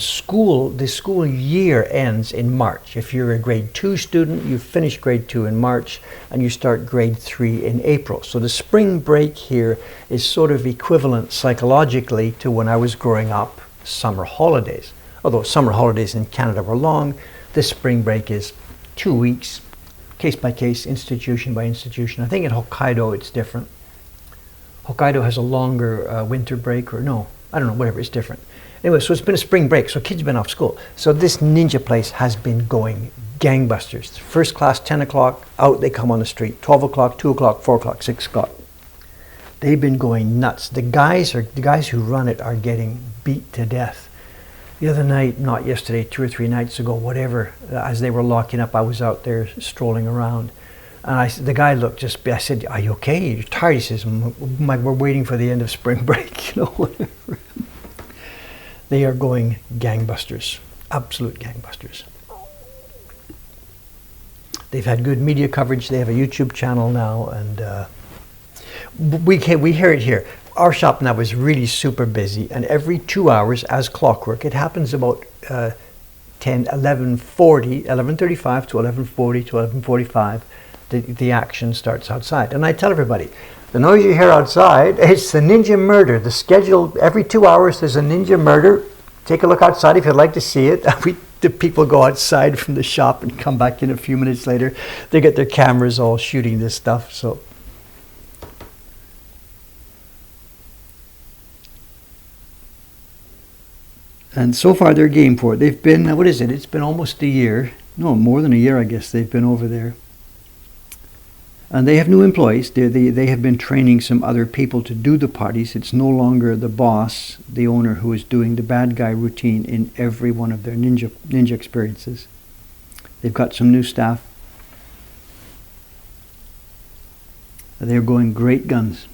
school year ends in March. If you're a grade 2 student, you finish grade 2 in March, and you start grade 3 in April. So the spring break here is sort of equivalent psychologically to when I was growing up, summer holidays. Although summer holidays in Canada were long, this spring break is 2 weeks, case by case, institution by institution. I think in Hokkaido it's different. Hokkaido has a longer winter break, or no, I don't know, whatever, it's different. Anyway, so it's been a spring break, so kids have been off school. So this ninja place has been going gangbusters. First class, 10 o'clock, out they come on the street. 12 o'clock, 2 o'clock, 4 o'clock, 6 o'clock. They've been going nuts. The guys who run it are getting beat to death. The other night, not yesterday, 2 or 3 nights ago, whatever, as they were locking up, I was out there strolling around. And the guy looked I said, are you okay? You're tired? He says, we're waiting for the end of spring break, whatever. They are going gangbusters, absolute gangbusters. They've had good media coverage. They have a YouTube channel now, and we hear it here. Our shop now is really super busy, and every 2 hours, as clockwork, it happens about 11:35 to 11:40 to 11:45. The action starts outside, and I tell everybody, the noise you hear outside, it's the ninja murder. The schedule, every 2 hours there's a ninja murder. Take a look outside if you'd like to see it. The people go outside from the shop and come back in a few minutes later. They get their cameras all shooting this stuff. So, and so far they're game for it. They've been, what is it? It's been almost a year. No, more than a year, I guess, they've been over there. And they have new employees. They have been training some other people to do the parties. It's no longer the boss, the owner, who is doing the bad guy routine in every one of their ninja experiences. They've got some new staff. They're going great guns.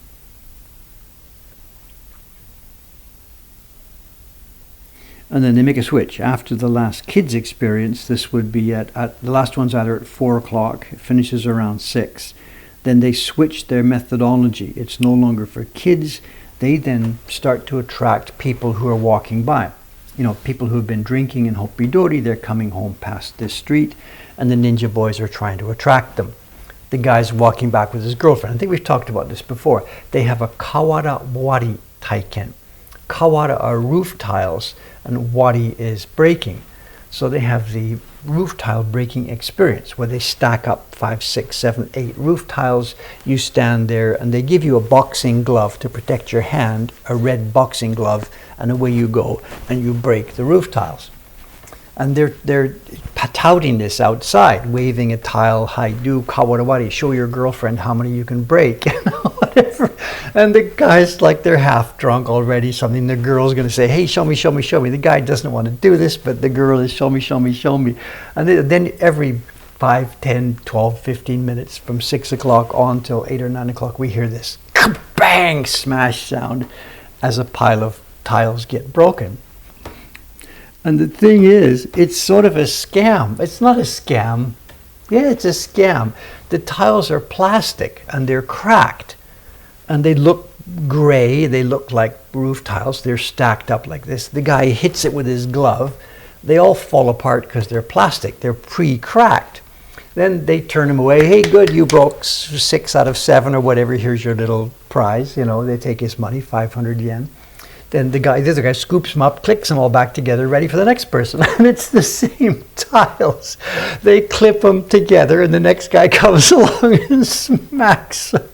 And then they make a switch. After the last kids experience, this would be at the last one's either at 4 o'clock, it finishes around 6. Then they switch their methodology. It's no longer for kids. They then start to attract people who are walking by. People who have been drinking in Hoppidori, they're coming home past this street, and the ninja boys are trying to attract them. The guy's walking back with his girlfriend. I think we've talked about this before. They have a kawara wari taiken. Kawara are roof tiles, and wari is breaking. So they have the roof tile breaking experience where they stack up 5, 6, 7, 8 roof tiles. You stand there and they give you a boxing glove to protect your hand, a red boxing glove, and away you go and you break the roof tiles. And they're touting this outside, waving a tile, hi do, kawarawari, show your girlfriend how many you can break, whatever. And the guys, like, they're half drunk already, something the girl's going to say, hey, show me, show me, show me. The guy doesn't want to do this, but the girl is show me, show me, show me. And then every 5, 10, 12, 15 minutes from 6 o'clock on till 8 or 9 o'clock, we hear this bang smash sound as a pile of tiles get broken. And the thing is, it's sort of a scam. It's not a scam. Yeah, it's a scam. The tiles are plastic and they're cracked. And they look gray. They look like roof tiles. They're stacked up like this. The guy hits it with his glove. They all fall apart because they're plastic. They're pre-cracked. Then they turn them away. Hey, good, you broke 6 out of 7 or whatever. Here's your little prize. They take his money, 500 yen. Then the other guy scoops them up, clicks them all back together, ready for the next person. And it's the same tiles. They clip them together, and the next guy comes along and smacks them.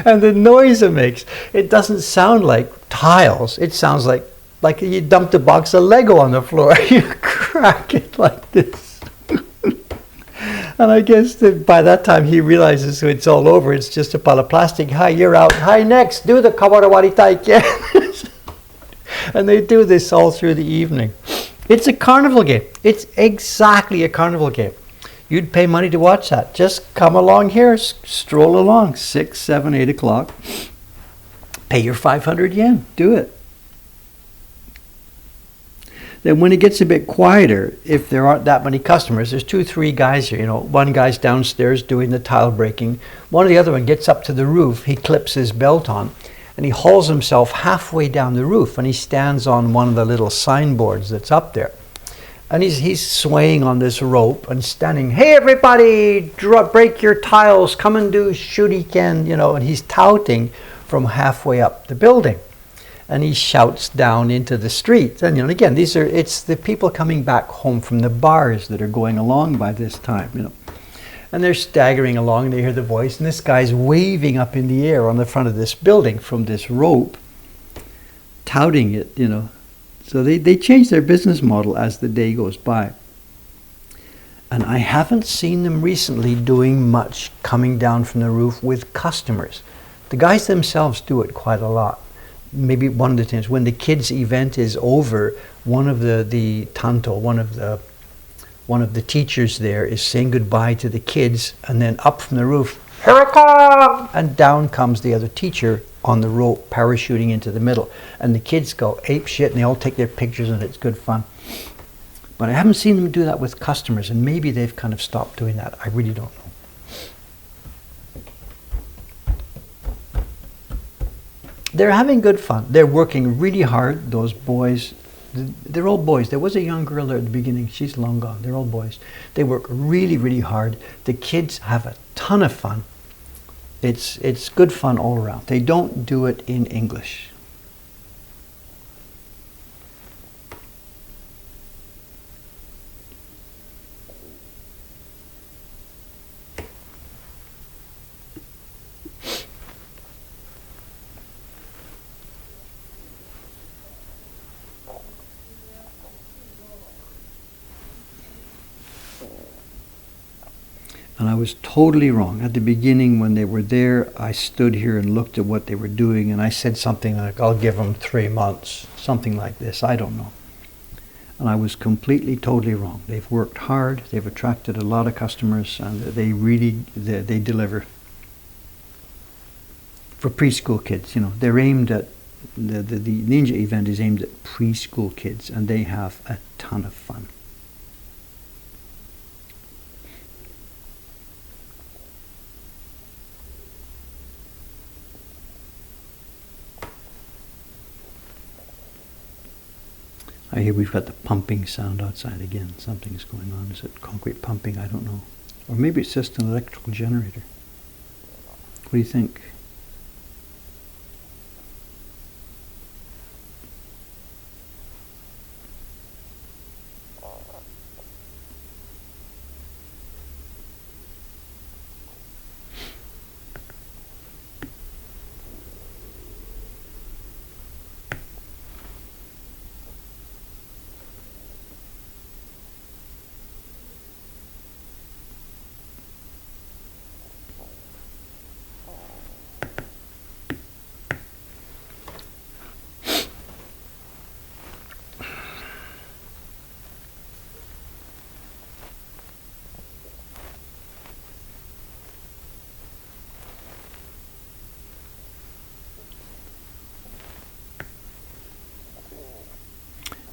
And the noise it makes, it doesn't sound like tiles. It sounds like you dumped a box of Lego on the floor. You crack it like this. And I guess that by that time he realizes it's all over. It's just a pile of plastic. Hi, you're out. Hi, next, do the kawarawari taiken. And they do this all through the evening. It's a carnival game. It's exactly a carnival game. You'd pay money to watch that. Just come along here, stroll along, 6, 7, 8 o'clock. Pay your 500 yen. Do it. Then when it gets a bit quieter, if there aren't that many customers, there's 2, 3 guys here. One guy's downstairs doing the tile breaking. The other one gets up to the roof. He clips his belt on, and he hauls himself halfway down the roof, and he stands on one of the little signboards that's up there. And he's swaying on this rope and standing, hey, everybody, break your tiles, come and do shuriken, and he's touting from halfway up the building. And he shouts down into the street. And again, it's the people coming back home from the bars that are going along by this time, And they're staggering along, and they hear the voice, and this guy's waving up in the air on the front of this building from this rope. touting it, you know. So they change their business model as the day goes by. And I haven't seen them recently doing much coming down from the roof with customers. The guys themselves do it quite a lot. Maybe one of the times when the kids' event is over, one of the tanto, one of the teachers there is saying goodbye to the kids, and then up from the roof, here I come! And down comes the other teacher on the rope, parachuting into the middle. And the kids go ape shit, and they all take their pictures, and it's good fun. But I haven't seen them do that with customers, and maybe they've kind of stopped doing that. I really don't know. They're having good fun. They're working really hard, those boys. They're all boys. There was a young girl there at the beginning. She's long gone. They're all boys. They work really, really hard. The kids have a ton of fun. It's good fun all around. They don't do it in English. And I was totally wrong. At the beginning, when they were there, I stood here and looked at what they were doing, and I said something like, I'll give them 3 months, something like this. I don't know. And I was completely, totally wrong. They've worked hard. They've attracted a lot of customers, and they really, they deliver. For preschool kids, you know, they're aimed at, the Ninja event is aimed at preschool kids, and they have a ton of fun. I hear we've got the pumping sound outside again. Something's going on. Is it concrete pumping? I don't know. Or maybe it's just an electrical generator. What do you think?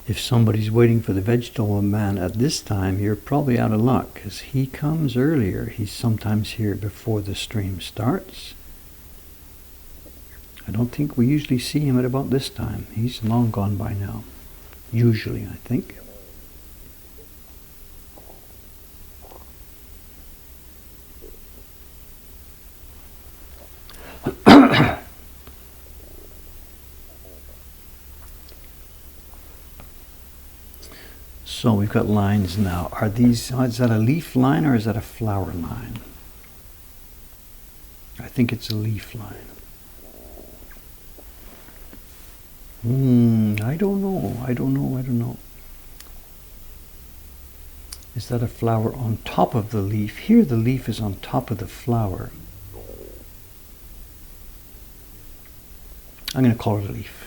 If somebody's waiting for the vegetable man at this time, you're probably out of luck, because he comes earlier. He's sometimes here before the stream starts. I don't think we usually see him at about this time. He's long gone by now. Usually, I think. So we've got lines now. Are these, is that a leaf line or is that a flower line? I think it's a leaf line. I don't know. Is that a flower on top of the leaf? Here the leaf is on top of the flower. I'm going to call it a leaf.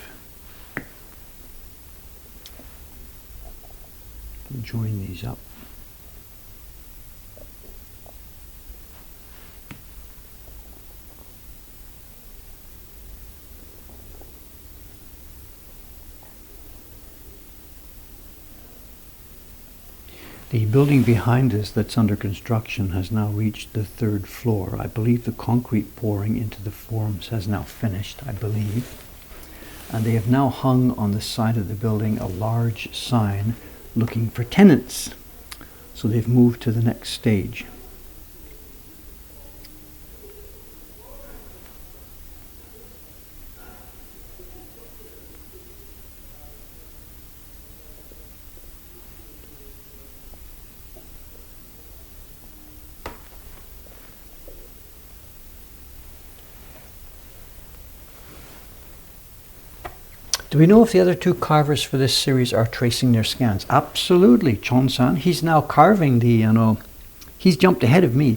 Join these up. The building behind us that's under construction has now reached the 3rd floor. I believe the concrete pouring into the forms has now finished, I believe. And they have now hung on the side of the building a large sign looking for tenants. So they've moved to the next stage. Do we know if the other two carvers for this series are tracing their scans? Absolutely, Chon-san. He's now carving the, he's jumped ahead of me.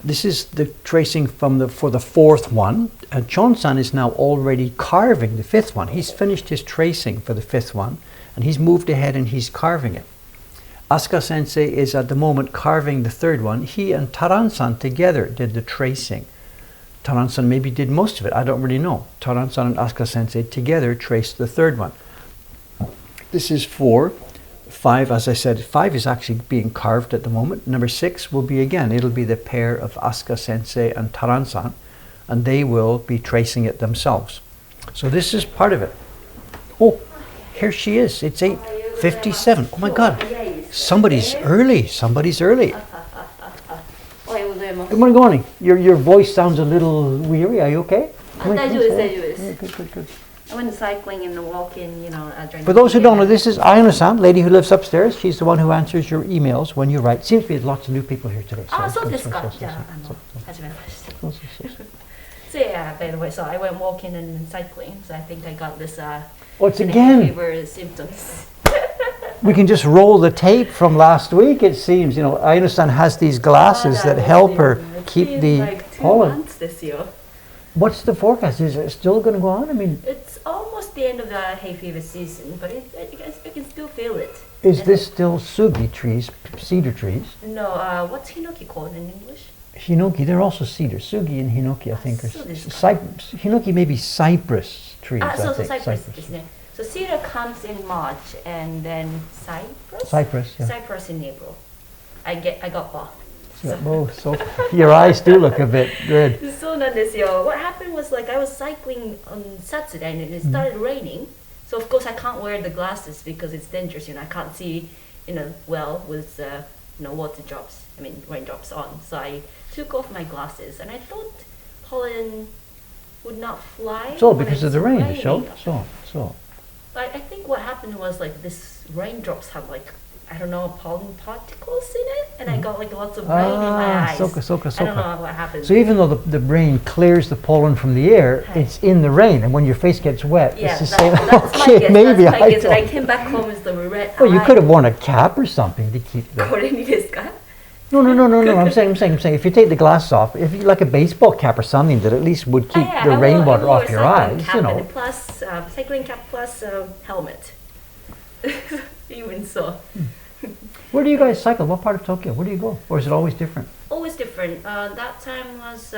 This is the tracing for the fourth one, and Chon-san is now already carving the fifth one. He's finished his tracing for the fifth one, and he's moved ahead and he's carving it. Asuka Sensei is at the moment carving the third one. He and Taran-san together did the tracing. Taran-san maybe did most of it, I don't really know. Taran-san and Asuka Sensei together traced the third one. This is 4. 5, as I said, 5 is actually being carved at the moment. Number 6 will be again, it'll be the pair of Asuka Sensei and Taran-san, and they will be tracing it themselves. So this is part of it. Oh, here she is. It's 8:57. Oh my God, somebody's early. Somebody's early. Good morning, good morning. Your voice sounds a little weary. Are you okay? Good. I went cycling and walking, For those who don't know, this is Ayano-san, lady who lives upstairs. She's the one who answers your emails when you write. Seems to be there's lots of new people here today. So yeah, by the way, so I went walking and cycling, so I think I got this it's again fever symptoms. We can just roll the tape from last week, it seems. Ayano-san has these glasses that help her keep the like 2 pollen. months this year. What's the forecast? Is it still going to go on? I mean, it's almost the end of the hay fever season, but I guess we can still feel it. Is this still sugi trees, cedar trees? No, what's hinoki called in English? Hinoki, they're also cedar. Sugi and hinoki, I think, are hinoki, maybe cypress trees. Cypress. So cedar comes in March, and then cypress. Cypress in April. I got both. So your eyes do look a bit red. So what happened was I was cycling on Saturday and it started raining. So of course I can't wear the glasses because it's dangerous. I can't see well with raindrops on. So I took off my glasses and I thought pollen would not fly. So because of the rain, so. I think what happened was this raindrops have pollen particles in it, and I got lots of rain in my eyes. Soka. I don't know what happened. So even though the rain clears the pollen from the air, it's in the rain, and when your face gets wet, it's the same. That's my guess. Maybe that's my guess. And I came back home with the red eye. Well, you could have worn a cap or something to keep the... No. I'm saying, if you take the glasses off, if you like a baseball cap or something that at least would keep the rainwater off your eyes, cap plus cycling cap plus helmet. Even so. Where do you guys cycle? What part of Tokyo? Where do you go? Or is it always different? Always different. That time was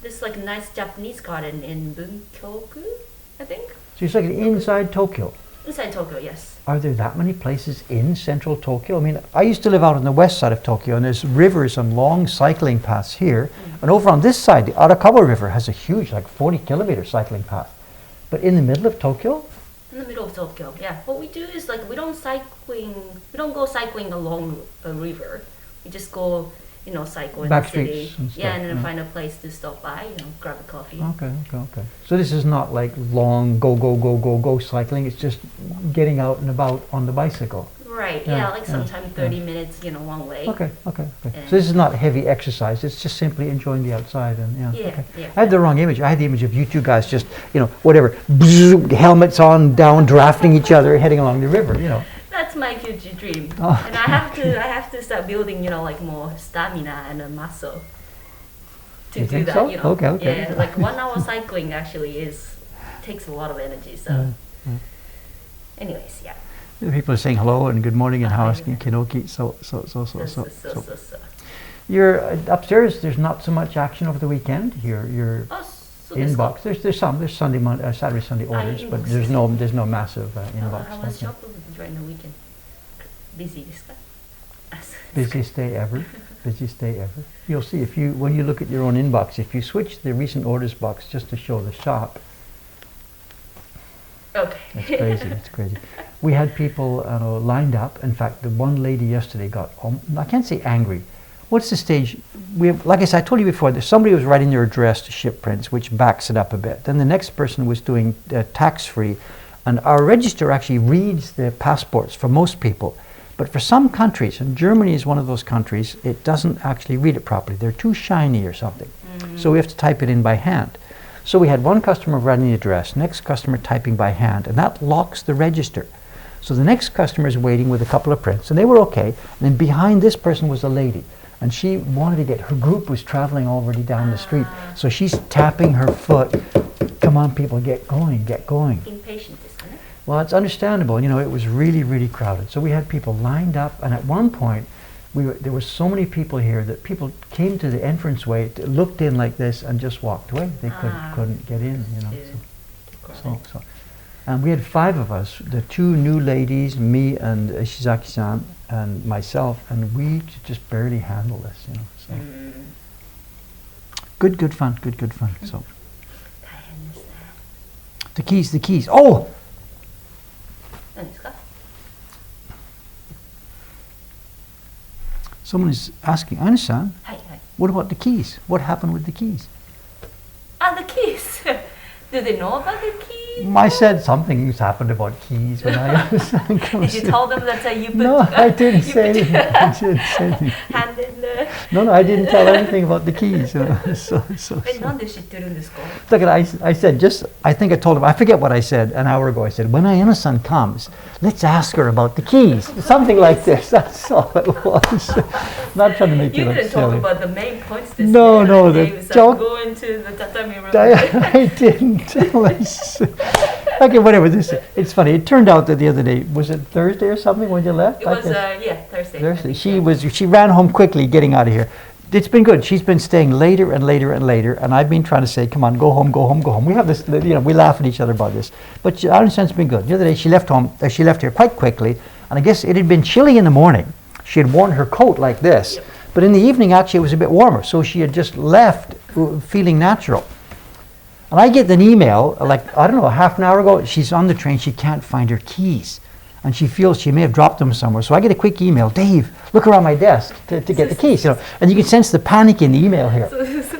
this nice Japanese garden in Bunkyoku, I think. So you're cycling inside Tokyo? Inside Tokyo, yes. Are there that many places in central Tokyo? I mean, I used to live out on the west side of Tokyo, and there's rivers and long cycling paths here. And over on this side, the Arakawa River has a huge, 40-kilometer cycling path. But in the middle of Tokyo? In the middle of Tokyo, yeah. What we do is we don't go cycling along a river. We just go, cycle in Back the city. streets and stuff, and then find a place to stop by, grab a coffee. Okay. So this is not long go cycling. It's just getting out and about on the bicycle. Right. Sometimes 30 minutes, one way. Okay. So this is not heavy exercise. It's just simply enjoying the outside and Yeah. I had the wrong image. I had the image of you two guys just, whatever, helmets on, down, drafting each other, heading along the river. That's my future dream. And I have to start building, more stamina and muscle to do that. So? Okay. Yeah, 1 hour cycling actually takes a lot of energy. So, anyways, yeah. People are saying hello and good morning and how is Kinoki. So. You're upstairs. There's not so much action over the weekend. Your inbox. There's some. There's Saturday, Sunday orders, but there's no massive inbox. How was job during the weekend? Busy. Busiest day ever. You'll see when you look at your own inbox. If you switch the recent orders box just to show the shop. Okay. It's crazy. We had people lined up. In fact, the one lady yesterday got, I can't say angry. What's the stage? Like I said, I told you before, somebody was writing their address to ship prints, which backs it up a bit. Then the next person was doing tax-free. And our register actually reads the passports for most people. But for some countries, and Germany is one of those countries, it doesn't actually read it properly. They're too shiny or something. So we have to type it in by hand. So we had one customer writing the address, next customer typing by hand, and that locks the register. So the next customer is waiting with a couple of prints, and they were okay. And then behind this person was a lady, and she wanted to get, her group was traveling already down the street, so she's tapping her foot. Come on, people, get going, get going. Impatient, isn't it? Well, it's understandable. You know, it was really, really crowded. So we had people lined up, and at one point, there were so many people here that people came to the entranceway, looked in like this, and just walked away. They couldn't get in, you know. And we had 5 of us, the 2 new ladies, me and Ishizaki-san and myself, and we just barely handled this, you know. So good fun. So the keys. Oh. 何ですか? Someone is asking, Anish-san, はいはい。 what about the keys? What happened with the keys? The keys. Do they know about the keys? I said something's happened about keys when I was. Did you tell them that you put? No, I didn't say anything. I didn't say anything. Hand in the. No, I didn't tell anything about the keys. So. なんで知ってるんですか? I said, I think I told him, I forget what I said an hour ago. I said, when Ayana-san comes, let's ask her about the keys. Something like this. That's all it was. Not trying to make you look silly. You didn't talk about the main points this No, day. the joke. Go into the tatami room. I didn't tell us. Okay, whatever. It's funny. It turned out that the other day, was it Thursday or something when you left? It was, Thursday. She ran home quickly, getting out of here. It's been good. She's been staying later and later and later, and I've been trying to say, come on, go home. We have this, you know, we laugh at each other about this. But I understand it's been good. The other day, she left here quite quickly, and I guess it had been chilly in the morning. She had worn her coat like this, but in the evening, actually, it was a bit warmer, so she had just left feeling natural. And I get an email, like, I don't know, half an hour ago, she's on the train, she can't find her keys. And she feels she may have dropped them somewhere. So I get a quick email, Dave, look around my desk to get the keys, you know. And you can sense the panic in the email here.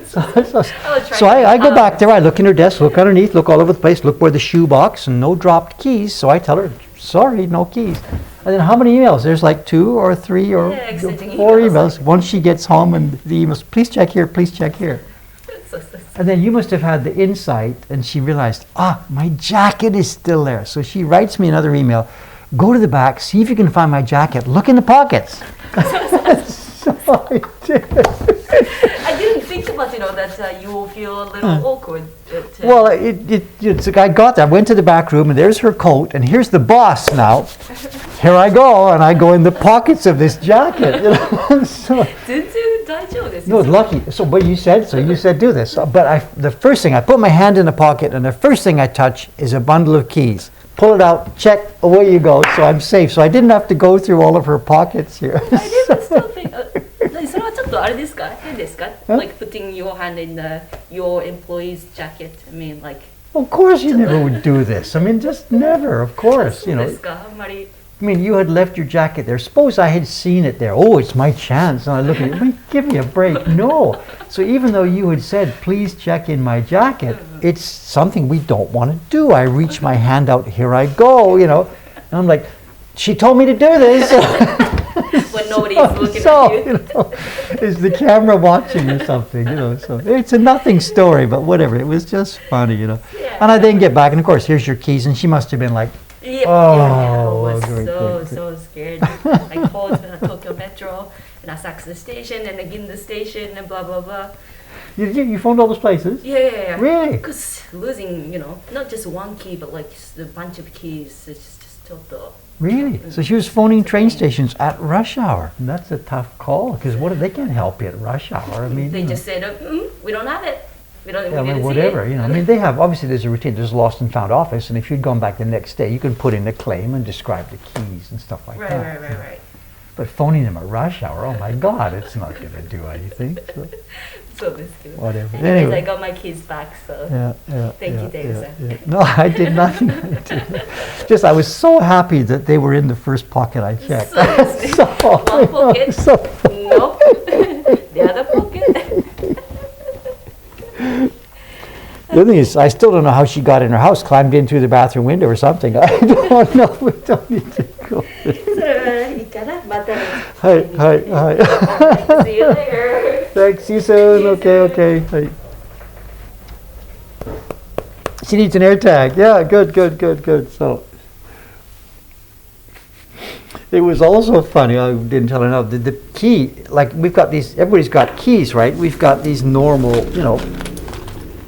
So I go back there, I look in her desk, look underneath, look all over the place, look where the shoe box, and no dropped keys. So I tell her, sorry, no keys. And then how many emails? There's like 2 or 3 or 4 emails. Once she gets home and the emails, please check here, please check here. And then you must have had the insight, and she realized, my jacket is still there. So she writes me another email, go to the back, see if you can find my jacket, look in the pockets. So I did. I didn't think about, that you will feel a little awkward. Well, it's like I got there, I went to the back room, and there's her coat, and here's the boss now. Here I go, and I go in the pockets of this jacket. So, no, it's lucky. So, but you said do this. But the first thing, I put my hand in the pocket, and the first thing I touch is a bundle of keys. Pull it out, check, away you go. So I'm safe. So I didn't have to go through all of her pockets here. I didn't still think. それはちょっとあれですか? 変ですか? Like putting your hand in your employee's jacket. I mean, like. Of course, you never would do this. I mean, just never. Of course, you know. I mean, you had left your jacket there. Suppose I had seen it there. Oh, it's my chance. And I look at it. I mean, give me a break. No. So even though you had said, please check in my jacket, it's something we don't want to do. I reach my hand out. Here I go, you know. And I'm like, she told me to do this. When nobody's looking at you. You know, is the camera watching or something, you know. So it's a nothing story, but whatever. It was just funny, you know. Yeah. And I then get back, and of course, here's your keys. And she must have been like, I was so scared. I called the Tokyo Metro and Asakusa Station and the Ginza Station and blah blah blah. You phoned all those places? Yeah. Really? Because losing, not just one key, but like a bunch of keys, it's just total. Really? So she was phoning train stations at rush hour. And that's a tough call because they can't help you at rush hour. I mean, they just said, we don't have it. We don't. Yeah, I mean, whatever. You know, I mean, they have obviously there's a routine. There's a lost and found office, and if you'd gone back the next day, you could put in a claim and describe the keys and stuff like that. Right. But phoning them at rush hour, oh my God, it's not going to do anything. So this good. Whatever. Anyway, I got my keys back, so thank you, Dave. Yeah. No, I did nothing. Just I was so happy that they were in the first pocket I checked. One pocket. Nope. The other pocket. The other thing is, I still don't know how she got in her house, climbed in through the bathroom window or something. I don't know. We don't need to go. Hi. See you later. Thanks. See you soon. Okay. Hi. She needs an air tag. Yeah, good. So it was also funny. I didn't tell her now. The key, like we've got these. Everybody's got keys, right? We've got these normal,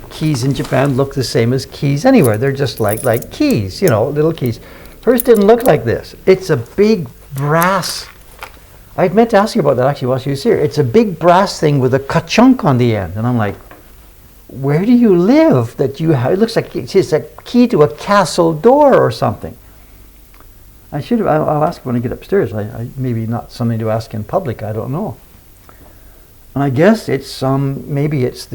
keys in Japan look the same as keys anywhere. They're just like keys, little keys. Hers didn't look like this. It's a big brass. I meant to ask you about that actually while she was here. It's a big brass thing with a ka-chunk on the end, and I'm like, where do you live that you have? It looks like it's a key to a castle door or something. I should have. I'll ask when I get upstairs. I maybe not something to ask in public. I don't know. And I guess it's maybe it's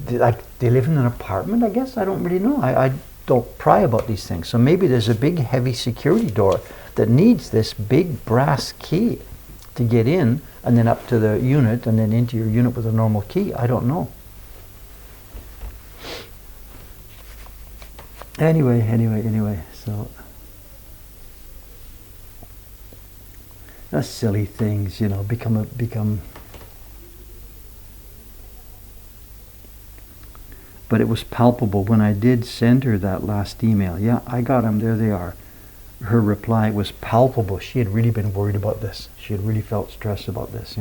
like they live in an apartment. I guess I don't really know. I don't pry about these things. So maybe there's a big heavy security door that needs this big brass key to get in, and then up to the unit, and then into your unit with a normal key. I don't know. Anyway, so that's silly things, become. But it was palpable when I did send her that last email. Yeah, I got them. There they are. Her reply was palpable. She had really been worried about this. She had really felt stressed about this,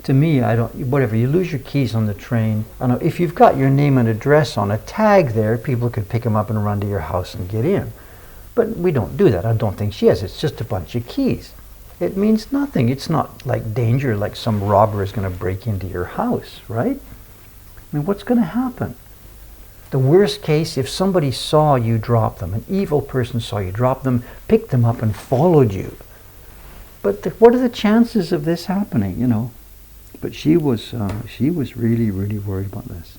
To me, whatever, you lose your keys on the train. I know if you've got your name and address on a tag there, people could pick them up and run to your house and get in. But we don't do that. I don't think she has. It's just a bunch of keys. It means nothing. It's not like danger, like some robber is going to break into your house, right? I mean, what's going to happen? The worst case, if somebody saw you drop them, an evil person saw you drop them, picked them up and followed you. But what are the chances of this happening, But she was really, really worried about this.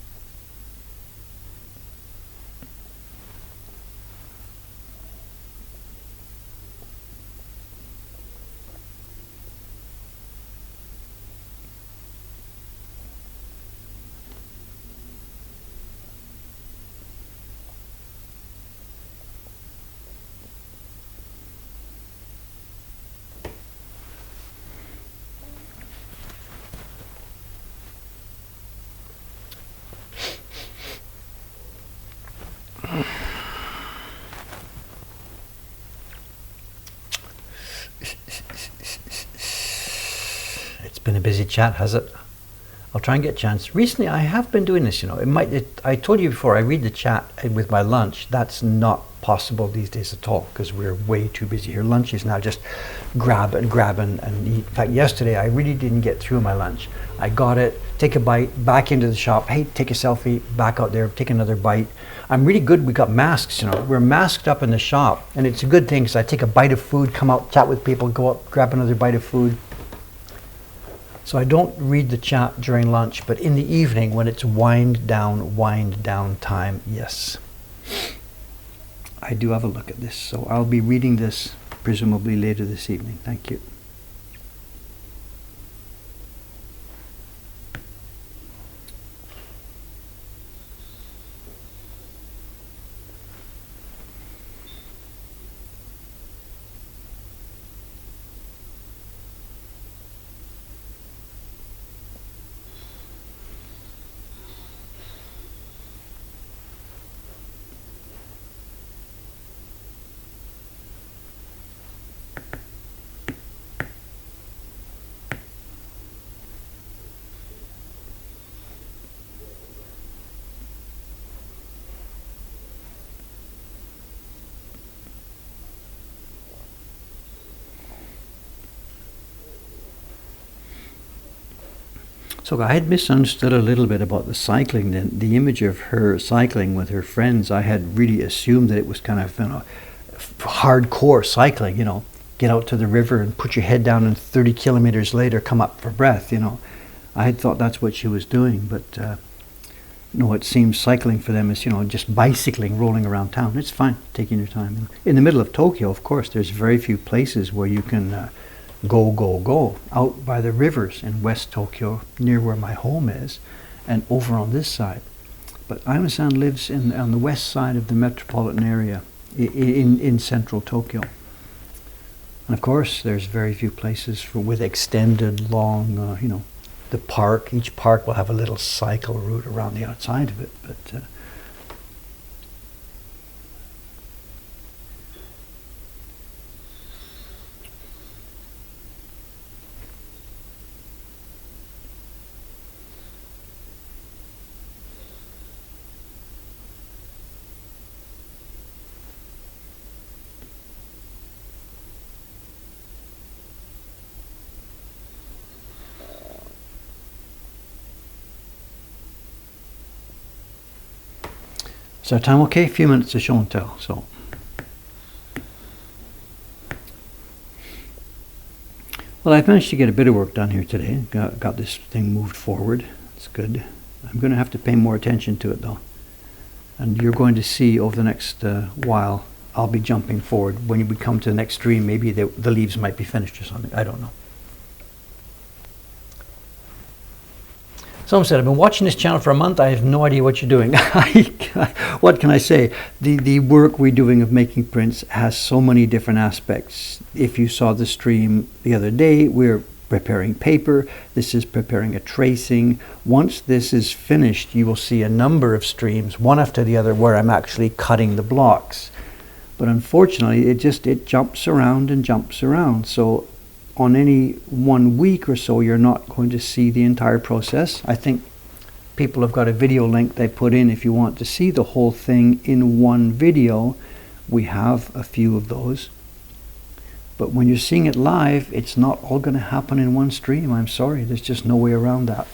It's been a busy chat, has it? I'll try and get a chance. Recently, I have been doing this, I told you before, I read the chat with my lunch. That's not possible these days at all because we're way too busy here. Lunch is now just grab and eat. In fact, yesterday, I really didn't get through my lunch. I got it, take a bite, back into the shop. Hey, take a selfie, back out there, take another bite. I'm really good. We got masks, We're masked up in the shop, and it's a good thing because I take a bite of food, come out, chat with people, go up, grab another bite of food. So I don't read the chat during lunch, but in the evening when it's wind down time, yes. I do have a look at this. So I'll be reading this presumably later this evening. Thank you. So I had misunderstood a little bit about the cycling. The image of her cycling with her friends, I had really assumed that it was kind of hardcore cycling, get out to the river and put your head down and 30 kilometers later come up for breath, I had thought that's what she was doing, but no, it seems cycling for them is, just bicycling, rolling around town. It's fine, taking your time. In the middle of Tokyo, of course, there's very few places where you can go out by the rivers in West Tokyo, near where my home is, and over on this side. But Aima-san lives on the west side of the metropolitan area, in central Tokyo. And of course, there's very few places with extended, long, the park. Each park will have a little cycle route around the outside of it, but Is our time okay? A few minutes to show and tell. So, well, I've managed to get a bit of work done here today. Got this thing moved forward. It's good. I'm going to have to pay more attention to it though. And you're going to see over the next while, I'll be jumping forward. When we come to the next stream, maybe the leaves might be finished or something. I don't know. Someone said, I've been watching this channel for a month. I have no idea what you're doing. What can I say? The work we're doing of making prints has so many different aspects. If you saw the stream the other day, we're preparing paper. This is preparing a tracing. Once this is finished, you will see a number of streams, one after the other, where I'm actually cutting the blocks. But unfortunately, it jumps around and jumps around. So on any 1 week or so, you're not going to see the entire process. I think people have got a video link they put in if you want to see the whole thing in one video. We have a few of those. But when you're seeing it live, it's not all going to happen in one stream. I'm sorry, there's just no way around that.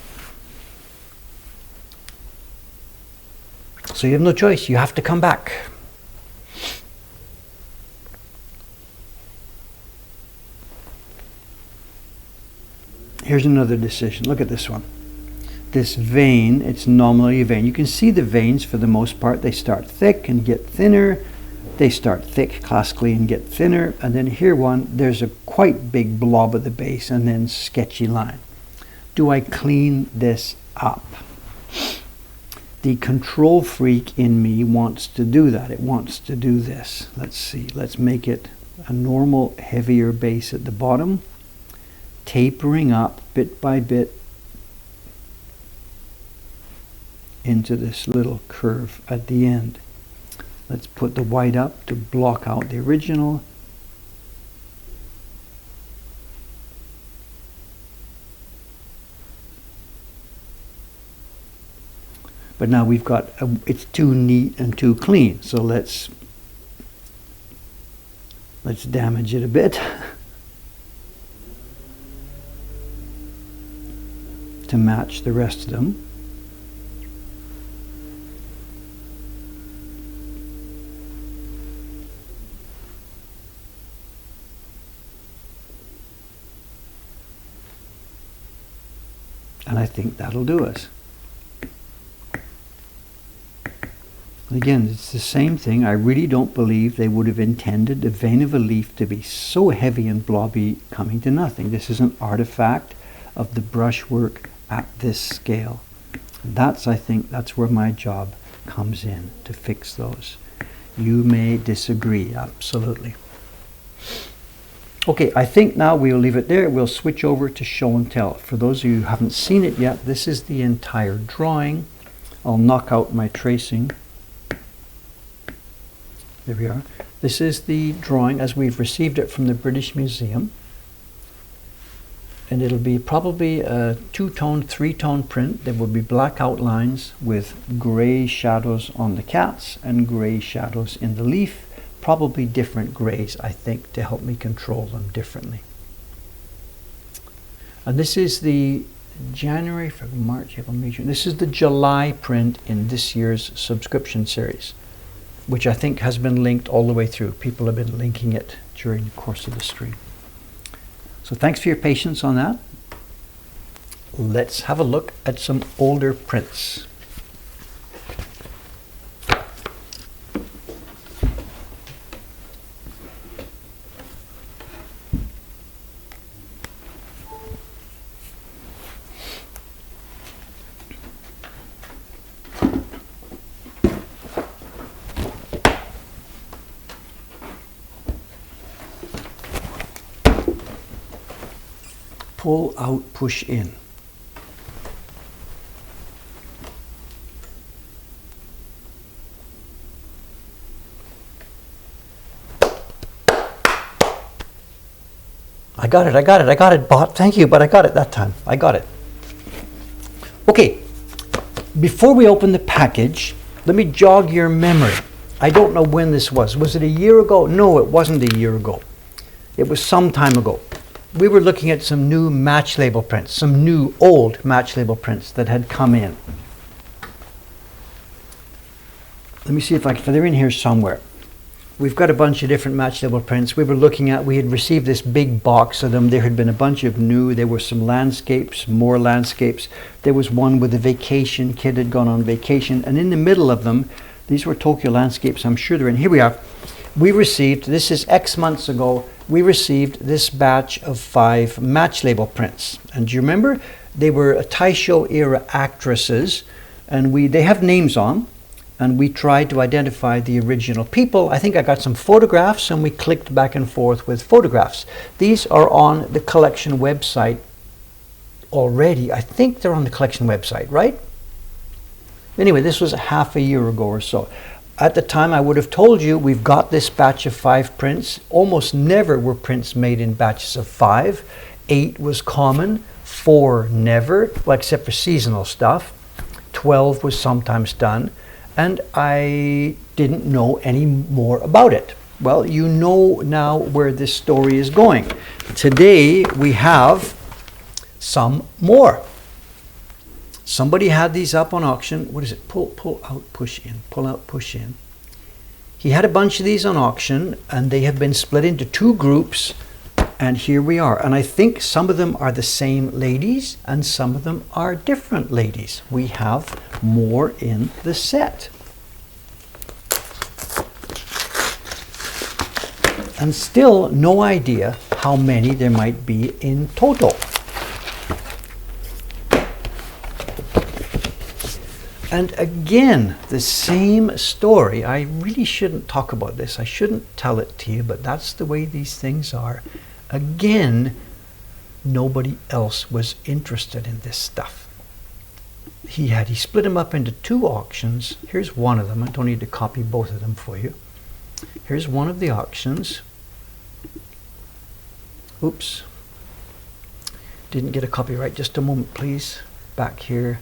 So you have no choice, you have to come back. Here's another decision. Look at this one. This vein, it's nominally a vein. You can see the veins for the most part. They start thick and get thinner. They start thick classically and get thinner. And then here one, there's a quite big blob at the base and then sketchy line. Do I clean this up? The control freak in me wants to do that. It wants to do this. Let's see. Let's make it a normal, heavier base at the bottom. Tapering up bit by bit into this little curve at the end. Let's put the white up to block out the original. But now we've got, it's too neat and too clean. So let's damage it a bit. To match the rest of them. And I think that'll do us. Again, it's the same thing. I really don't believe they would have intended the vein of a leaf to be so heavy and blobby coming to nothing. This is an artifact of the brushwork at this scale. I think that's where my job comes in, to fix those. You may disagree, absolutely. Okay, I think now we'll leave it there. We'll switch over to show and tell. For those of you who haven't seen it yet, this is the entire drawing. I'll knock out my tracing. There we are. This is the drawing as we've received it from the British Museum. And it'll be probably a 2-tone, 3-tone print. There will be black outlines with gray shadows on the cats and gray shadows in the leaf. Probably different grays, I think, to help me control them differently. And this is the January, February, March, April, May, June. This is the July print in this year's subscription series, which I think has been linked all the way through. People have been linking it during the course of the stream. So thanks for your patience on that. Let's have a look at some older prints. Pull out, push in. I got it, bot. Thank you, but I got it that time. I got it. Okay, before we open the package, let me jog your memory. I don't know when this was. Was it a year ago? No, it wasn't a year ago. It was some time ago. We were looking at some new match label prints, some new old match label prints that had come in. let me see if they're in here somewhere. We've got a bunch of different match label prints. We had received this big box of them. There had been a bunch of new. There were some landscapes, more landscapes. There was one with a vacation. Kid had gone on vacation. And in the middle of them, these were Tokyo landscapes. I'm sure they're in. Here we are. We received, this is X months ago, we received this batch of 5 match label prints. And do you remember? They were Taisho era actresses. And they have names on. And we tried to identify the original people. I think I got some photographs and we clicked back and forth with photographs. These are on the collection website already. I think they're on the collection website, right? Anyway, this was half a year ago or so. At the time, I would have told you we've got this batch of 5 prints. Almost never were prints made in batches of 5. 8 was common, 4 never, well, except for seasonal stuff. 12 was sometimes done. And I didn't know any more about it. Well, you know now where this story is going. Today we have some more. Somebody had these up on auction. What is it? Pull out, push in. Pull out, push in. He had a bunch of these on auction and they have been split into 2 groups. And here we are. And I think some of them are the same ladies and some of them are different ladies. We have more in the set. And still no idea how many there might be in total. And again, the same story. I really shouldn't talk about this. I shouldn't tell it to you, but that's the way these things are. Again, nobody else was interested in this stuff. He split them up into 2 auctions. Here's one of them. I don't need to copy both of them for you. Here's one of the auctions. Oops. Didn't get a copyright. Just a moment, please. Back here.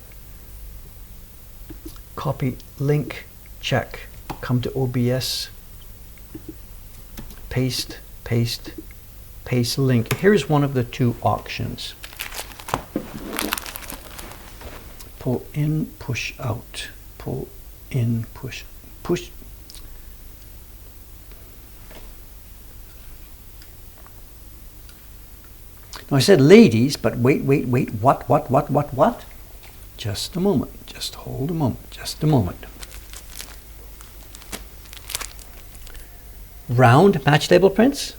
Copy, link, check. Come to OBS. Paste, paste, paste link. Here's one of the 2 auctions. Pull in, push out. Pull in, push, push. Now I said ladies, but wait, what? Just a moment, just hold a moment, just a moment. Round match label prints.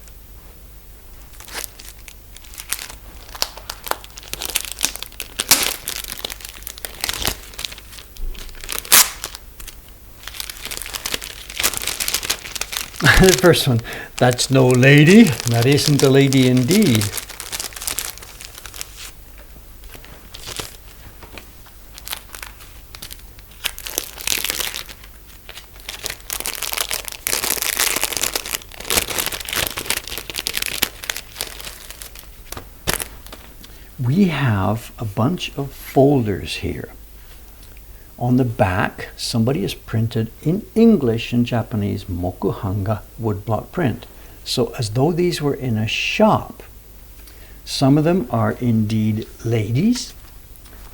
The first one, that's no lady, that isn't a lady indeed. We have a bunch of folders here. On the back, somebody has printed in English and Japanese Mokuhankan woodblock print. So as though these were in a shop. Some of them are indeed ladies,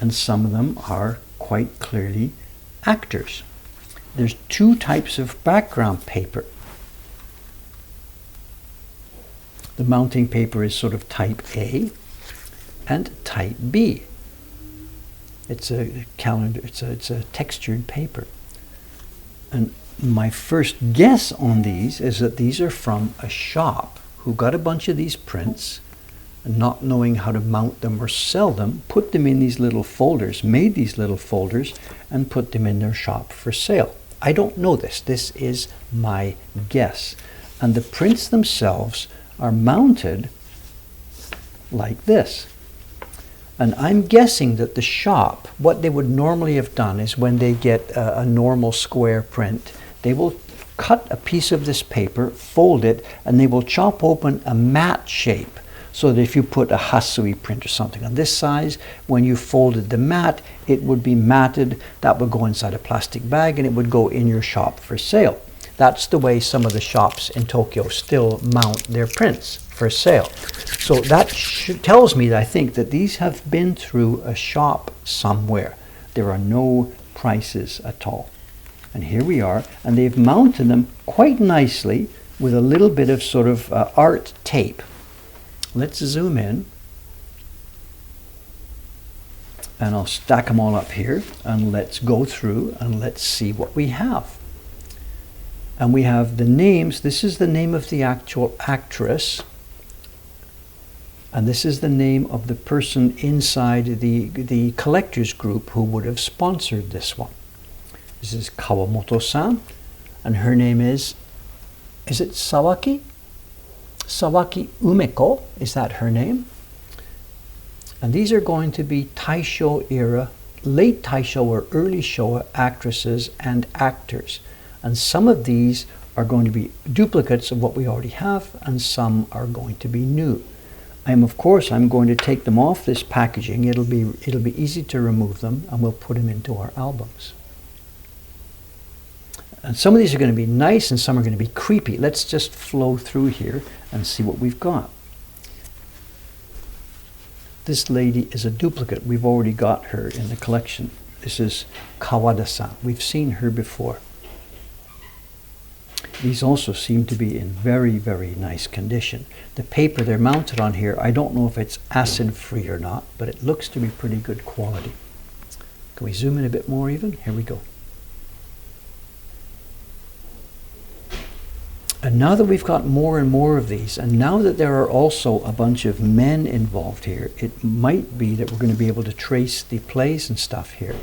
and some of them are quite clearly actors. There's 2 types of background paper. The mounting paper is sort of type A and type B. It's a calendar, it's a textured paper. And my first guess on these is that these are from a shop who got a bunch of these prints, and not knowing how to mount them or sell them, put them in these little folders, made these little folders, and put them in their shop for sale. I don't know this. This is my guess. And the prints themselves are mounted like this. And I'm guessing that the shop, what they would normally have done is when they get a normal square print, they will cut a piece of this paper, fold it, and they will chop open a mat shape. So that if you put a Hasui print or something on this size, when you folded the mat, it would be matted. That would go inside a plastic bag and it would go in your shop for sale. That's the way some of the shops in Tokyo still mount their prints for sale. So that tells me that I think that these have been through a shop somewhere. There are no prices at all. And here we are, and they've mounted them quite nicely with a little bit of sort of art tape. Let's zoom in, and I'll stack them all up here, and let's go through and let's see what we have. And we have the names. This is the name of the actual actress, and this is the name of the person inside the collectors group who would have sponsored this one. This is Kawamoto-san, and her name is it Sawaki? Sawaki Umeko, is that her name? And these are going to be Taisho era, late Taisho or early Showa actresses and actors. And some of these are going to be duplicates of what we already have, and some are going to be new. Of course, I'm going to take them off this packaging. It'll be easy to remove them, and we'll put them into our albums. And some of these are going to be nice and some are going to be creepy. Let's just flow through here and see what we've got. This lady is a duplicate. We've already got her in the collection. This is Kawada-san. We've seen her before. These also seem to be in very, very nice condition. The paper they're mounted on here, I don't know if it's acid-free or not, but it looks to be pretty good quality. Can we zoom in a bit more even? Here we go. And now that we've got more and more of these, and now that there are also a bunch of men involved here, it might be that we're going to be able to trace the plays and stuff here.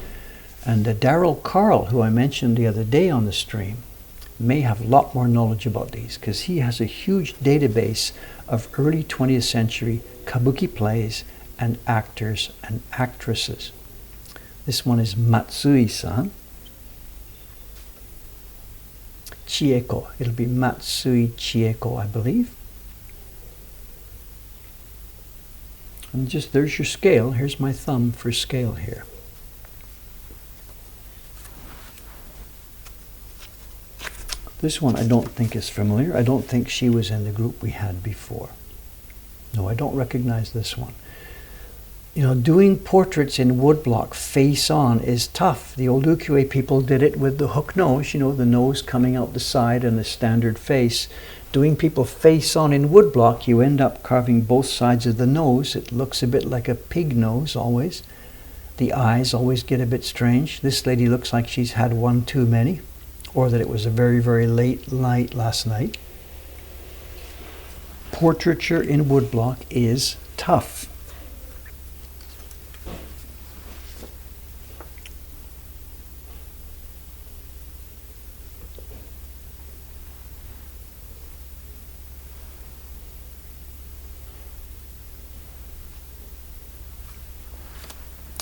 And Daryl Carl, who I mentioned the other day on the stream, may have a lot more knowledge about these, because he has a huge database of early 20th century kabuki plays and actors and actresses. This one is Matsui-san. Chieko. It'll be Matsui Chieko, I believe. And just there's your scale. Here's my thumb for scale here. This one I don't think is familiar. I don't think she was in the group we had before. No, I don't recognize this one. You know, doing portraits in woodblock face on is tough. The old ukiyo-e people did it with the hook nose, you know, the nose coming out the side and the standard face. Doing people face on in woodblock, you end up carving both sides of the nose. It looks a bit like a pig nose always. The eyes always get a bit strange. This lady looks like she's had one too many, or that it was a very, very late night last night. Portraiture in woodblock is tough.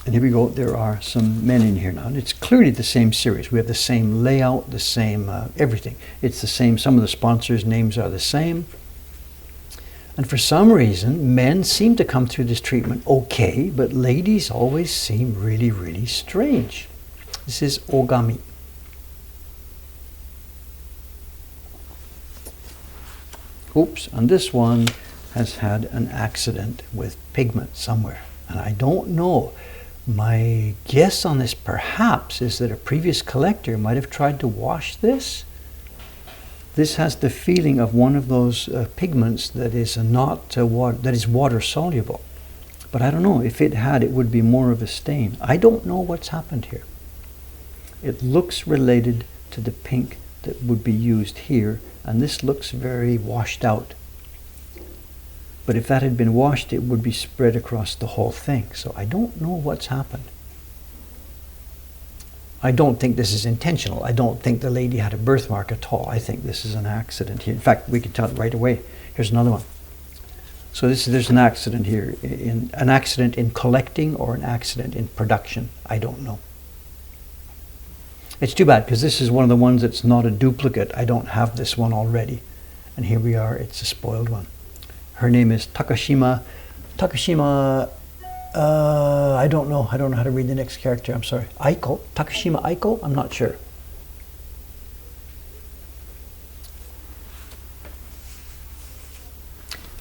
And here we go, there are some men in here now. And it's clearly the same series. We have the same layout, the same everything. It's the same, some of the sponsors' names are the same. And for some reason, men seem to come through this treatment okay, but ladies always seem really, really strange. This is Ogami. Oops, and this one has had an accident with pigment somewhere. And I don't know. My guess on this perhaps is that a previous collector might have tried to wash this. This has the feeling of one of those pigments that is that is water soluble. But I don't know, if it had, it would be more of a stain. I don't know what's happened here. It looks related to the pink that would be used here, and this looks very washed out. But if that had been washed, it would be spread across the whole thing. So I don't know what's happened. I don't think this is intentional. I don't think the lady had a birthmark at all. I think this is an accident here. In fact, we can tell it right away. Here's another one. So there's an accident here. An accident in collecting or an accident in production. I don't know. It's too bad, because this is one of the ones that's not a duplicate. I don't have this one already. And here we are. It's a spoiled one. Her name is Takashima. I don't know how to read the next character. I'm sorry. Aiko. Takashima Aiko? I'm not sure.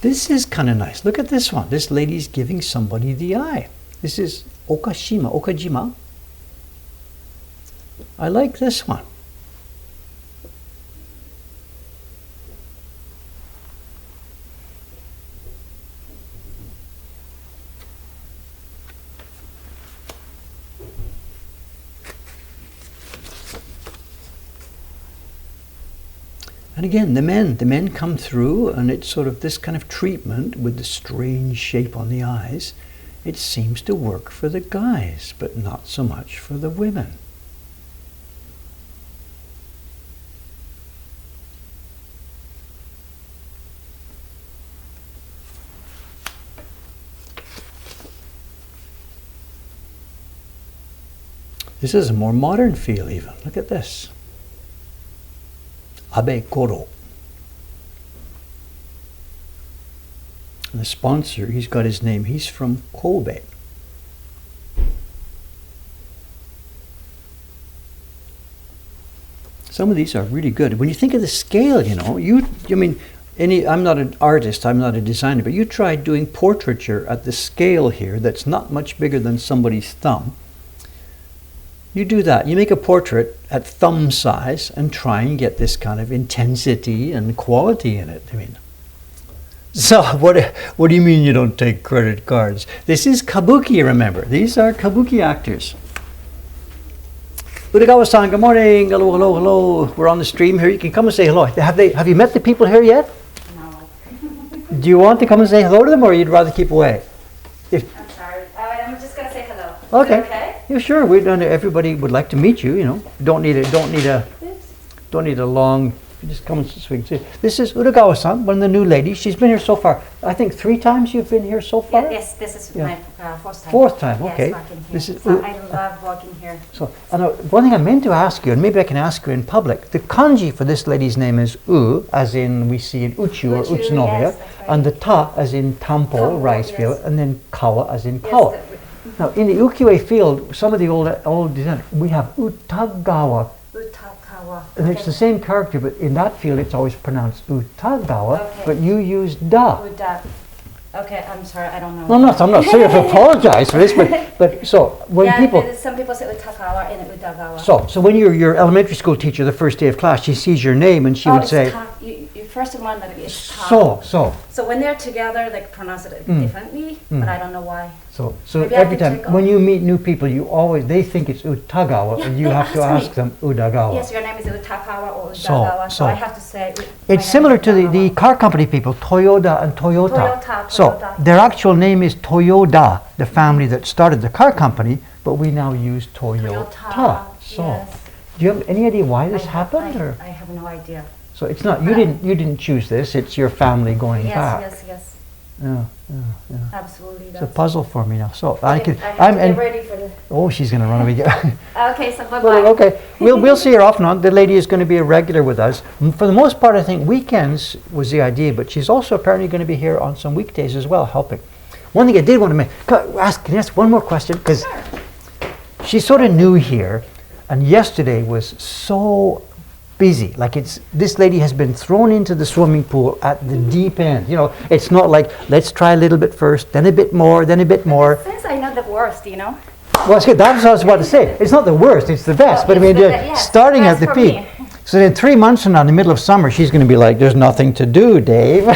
This is kind of nice. Look at this one. This lady's giving somebody the eye. This is Okajima. I like this one. And again, the men come through, and it's sort of this kind of treatment with the strange shape on the eyes. It seems to work for the guys, but not so much for the women. This is a more modern feel even. Look at this. Abe Koro. And the sponsor, he's got his name. He's from Kobe. Some of these are really good. When you think of the scale, you know, I'm not an artist, I'm not a designer, but you try doing portraiture at the scale here that's not much bigger than somebody's thumb. You do that. You make a portrait at thumb size and try and get this kind of intensity and quality in it. I mean, so what do you mean you don't take credit cards? This is kabuki, remember. These are kabuki actors. Udegawa-san, good morning. Hello, hello, hello. We're on the stream here. You can come and say hello. Have you met the people here yet? No. Do you want to come and say hello to them, or you'd rather keep away? I'm sorry. I'm just gonna say hello. Okay. Is that okay? Yeah, sure. Everybody would like to meet you. You know, don't need a long. You just come and swing. This is Udegawa-san, one of the new ladies. She's been here so far. I think 3 times you've been here so far. Yes, this is my fourth time. Fourth time. Okay. Yes, working here. This is. So I love working here. So, one thing I meant to ask you, and maybe I can ask you in public. The kanji for this lady's name is U, as in we see in Uchu or Utsunomiya, yes, that's right. and the Ta as in Tampo, rice yes. field, and then Kawa as in Kawa. Now, in the ukiyo-e field, some of the old design, we have Utagawa. Utagawa. And it's the same character, but in that field it's always pronounced Utagawa, but you use Da. Uda. Okay, I'm sorry, I don't know. No, I'm not serious. I apologize for this, but so when some people say Utagawa and Utagawa. So when your elementary school teacher, the first day of class, she sees your name and she would say, you first one that is ta. So when they're together, they pronounce it differently, but I don't know why. So every time when you meet new people, they think it's Utagawa, and you have to ask them Udagawa. Yes, your name is Utagawa or Udagawa, so I have to say. It's similar to the car company people, Toyota and Toyota. So their actual name is Toyota, the family that started the car company, but we now use Toyota. So, yes. Do you have any idea why this happened? I have no idea. So it's not you didn't choose this. It's your family going back. Yes. Yeah. Absolutely. It's a puzzle for me now. So okay, I have to get ready for the. Oh, she's going to run away. Okay, so bye-bye. Okay, we'll see her off and on. The lady is going to be a regular with us. For the most part, I think weekends was the idea, but she's also apparently going to be here on some weekdays as well, helping. One thing I did want to can I ask one more question? Because she's sort of new here, and yesterday was so busy. Like this lady has been thrown into the swimming pool at the deep end. You know, it's not like let's try a little bit first, then a bit more, then a bit more. Since I know the worst, you know. Well, that's what I was about to say. It's not the worst; it's the best. But I mean, starting at the peak. Me. So in 3 months from now, in the middle of summer, she's going to be like, "There's nothing to do, Dave."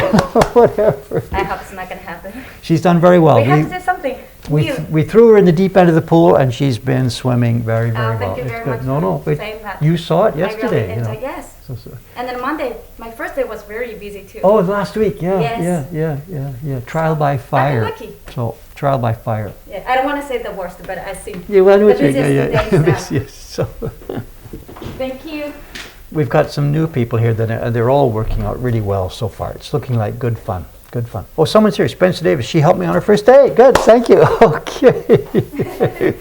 Whatever. I hope it's not going to happen. She's done very well. We have to do something. We threw her in the deep end of the pool, and she's been swimming very, very well. Thank you very much. No, saying that. You saw it yesterday. I really enjoyed, yes. So. And then Monday, my first day was very busy too. Oh, last week, yeah, yes. yeah. Trial by fire. I'm lucky. So trial by fire. Yeah, I don't want to say the worst, but I see. Yeah, well, the busiest yes. So. Thank you. We've got some new people here that they're all working out really well so far. It's looking like good fun. Good fun. Oh, someone's here. Spencer Davis. She helped me on her first day. Good. Thank you. Okay.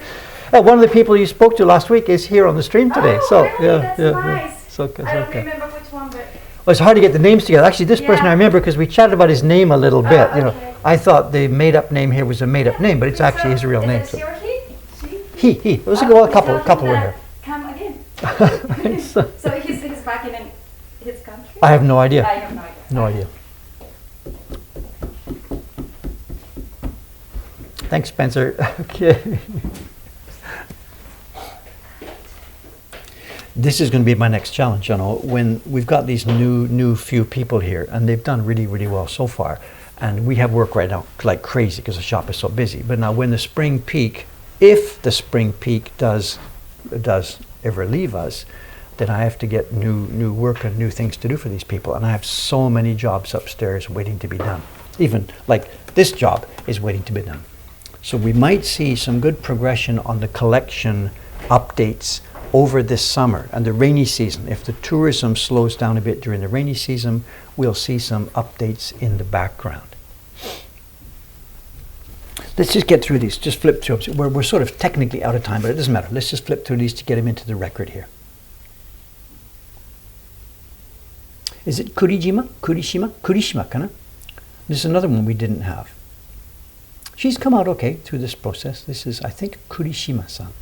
One of the people you spoke to last week is here on the stream today. Oh, really? That's nice. So, I don't remember which one, but. Well, it's hard to get the names together. Actually, this person I remember because we chatted about his name a little bit. Okay. You know, I thought the made-up name here was a made-up name, but it's actually his real name. Is it he? He. It was a couple were here. Come again. So he's back in his country? I have no idea. I have no idea. No idea. Thanks, Spencer. Okay. This is going to be my next challenge, you know, when we've got these new few people here, and they've done really, really well so far. And we have work right now like crazy because the shop is so busy. But now when the spring peak, if the spring peak does ever leave us, then I have to get new work and new things to do for these people. And I have so many jobs upstairs waiting to be done. Even like this job is waiting to be done. So we might see some good progression on the collection updates over this summer and the rainy season. If the tourism slows down a bit during the rainy season, we'll see some updates in the background. Let's just get through these, just flip through them. We're sort of technically out of time, but it doesn't matter. Let's just flip through these to get them into the record here. Is it Kurijima? Kurishima? Kurishima, kana? This is another one we didn't have. She's come out okay through this process. This is, I think, Kurishima-san.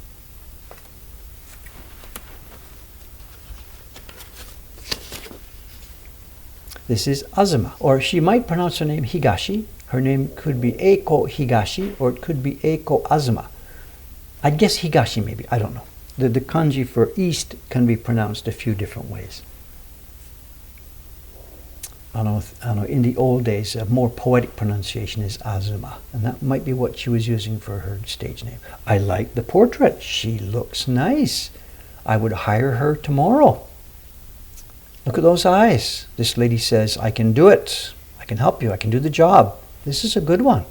This is Azuma, or she might pronounce her name Higashi. Her name could be Eiko Higashi, or it could be Eiko Azuma. I'd guess Higashi maybe, I don't know. The kanji for east can be pronounced a few different ways. I know in the old days, a more poetic pronunciation is Azuma, and that might be what she was using for her stage name. I like the portrait. She looks nice. I would hire her tomorrow. Look at those eyes. This lady says, I can do it. I can help you. I can do the job. This is a good one.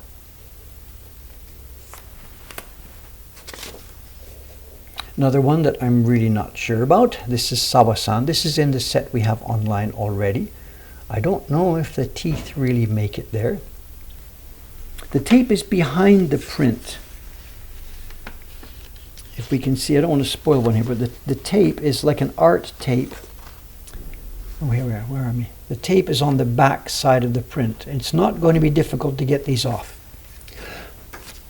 Another one that I'm really not sure about. This is Sawa-san. This is in the set we have online already. I don't know if the teeth really make it there. The tape is behind the print. If we can see, I don't want to spoil one here, but the tape is like an art tape. Oh, here we are. Where are we? The tape is on the back side of the print. It's not going to be difficult to get these off.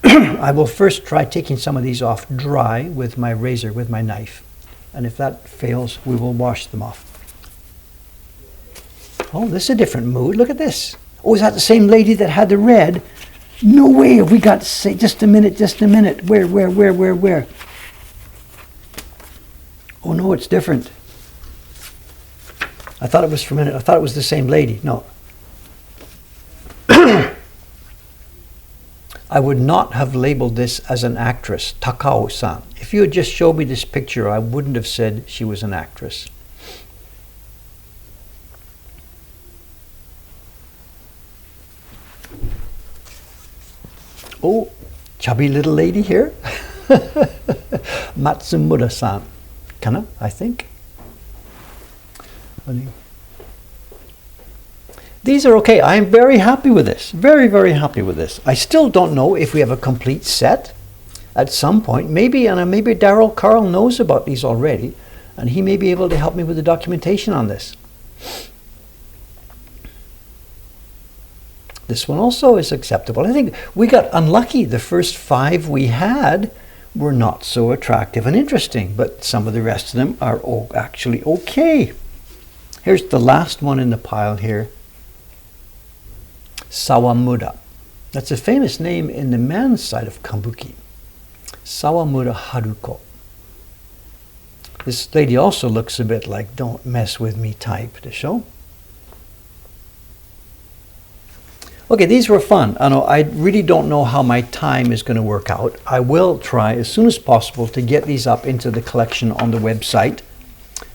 I will first try taking some of these off dry with my razor, with my knife. And if that fails, we will wash them off. Oh, this is a different mood. Look at this. Oh, is that the same lady that had the red? No way. Have we got to say, just a minute, just a minute. Where? Oh, no, it's different. I thought it was for a minute. I thought it was the same lady. No. I would not have labeled this as an actress, Takao-san. If you had just showed me this picture, I wouldn't have said she was an actress. Oh, chubby little lady here. Matsumura-san. Kana, I think. These are okay. I am very happy with this. Very, very happy with this. I still don't know if we have a complete set at some point. Maybe, and maybe Daryl Carl knows about these already, and he may be able to help me with the documentation on this. This one also is acceptable. I think we got unlucky. The first 5 we had were not so attractive and interesting, but some of the rest of them are actually okay. Here's the last one in the pile here. Sawamura. That's a famous name in the man's side of Kabuki. Sawamura Haruko. This lady also looks a bit like don't mess with me type to show. Okay, these were fun. I really don't know how my time is going to work out. I will try as soon as possible to get these up into the collection on the website.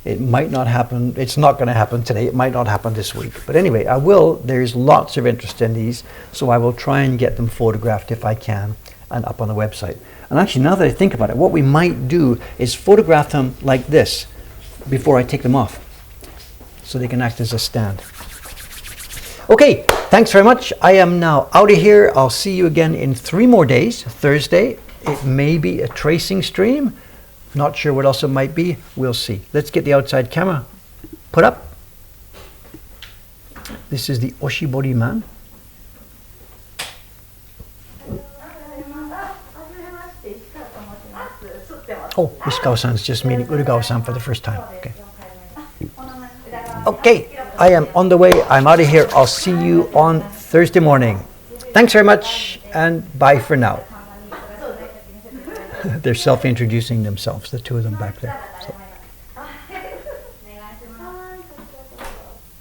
It might not happen. It's not going to happen today. It might not happen this week. But anyway, I will. There's lots of interest in these, so I will try and get them photographed if I can and up on the website. And actually, now that I think about it, what we might do is photograph them like this before I take them off, so they can act as a stand. Okay, thanks very much. I am now out of here. I'll see you again in 3 more days. Thursday, it may be a tracing stream. Not sure what else it might be. We'll see. Let's get the outside camera put up. This is the Oshibori man. Oh, Ishikawa-san's just meeting Urugawa-san for the first time. Okay. Okay, I am on the way. I'm out of here. I'll see you on Thursday morning. Thanks very much, and bye for now. They're self-introducing themselves, the two of them back there. So.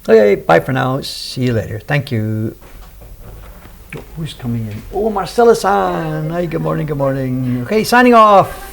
Okay, bye for now. See you later. Thank you. Oh, who's coming in? Oh, Marcella-san. Hi, good morning, good morning. Okay, signing off.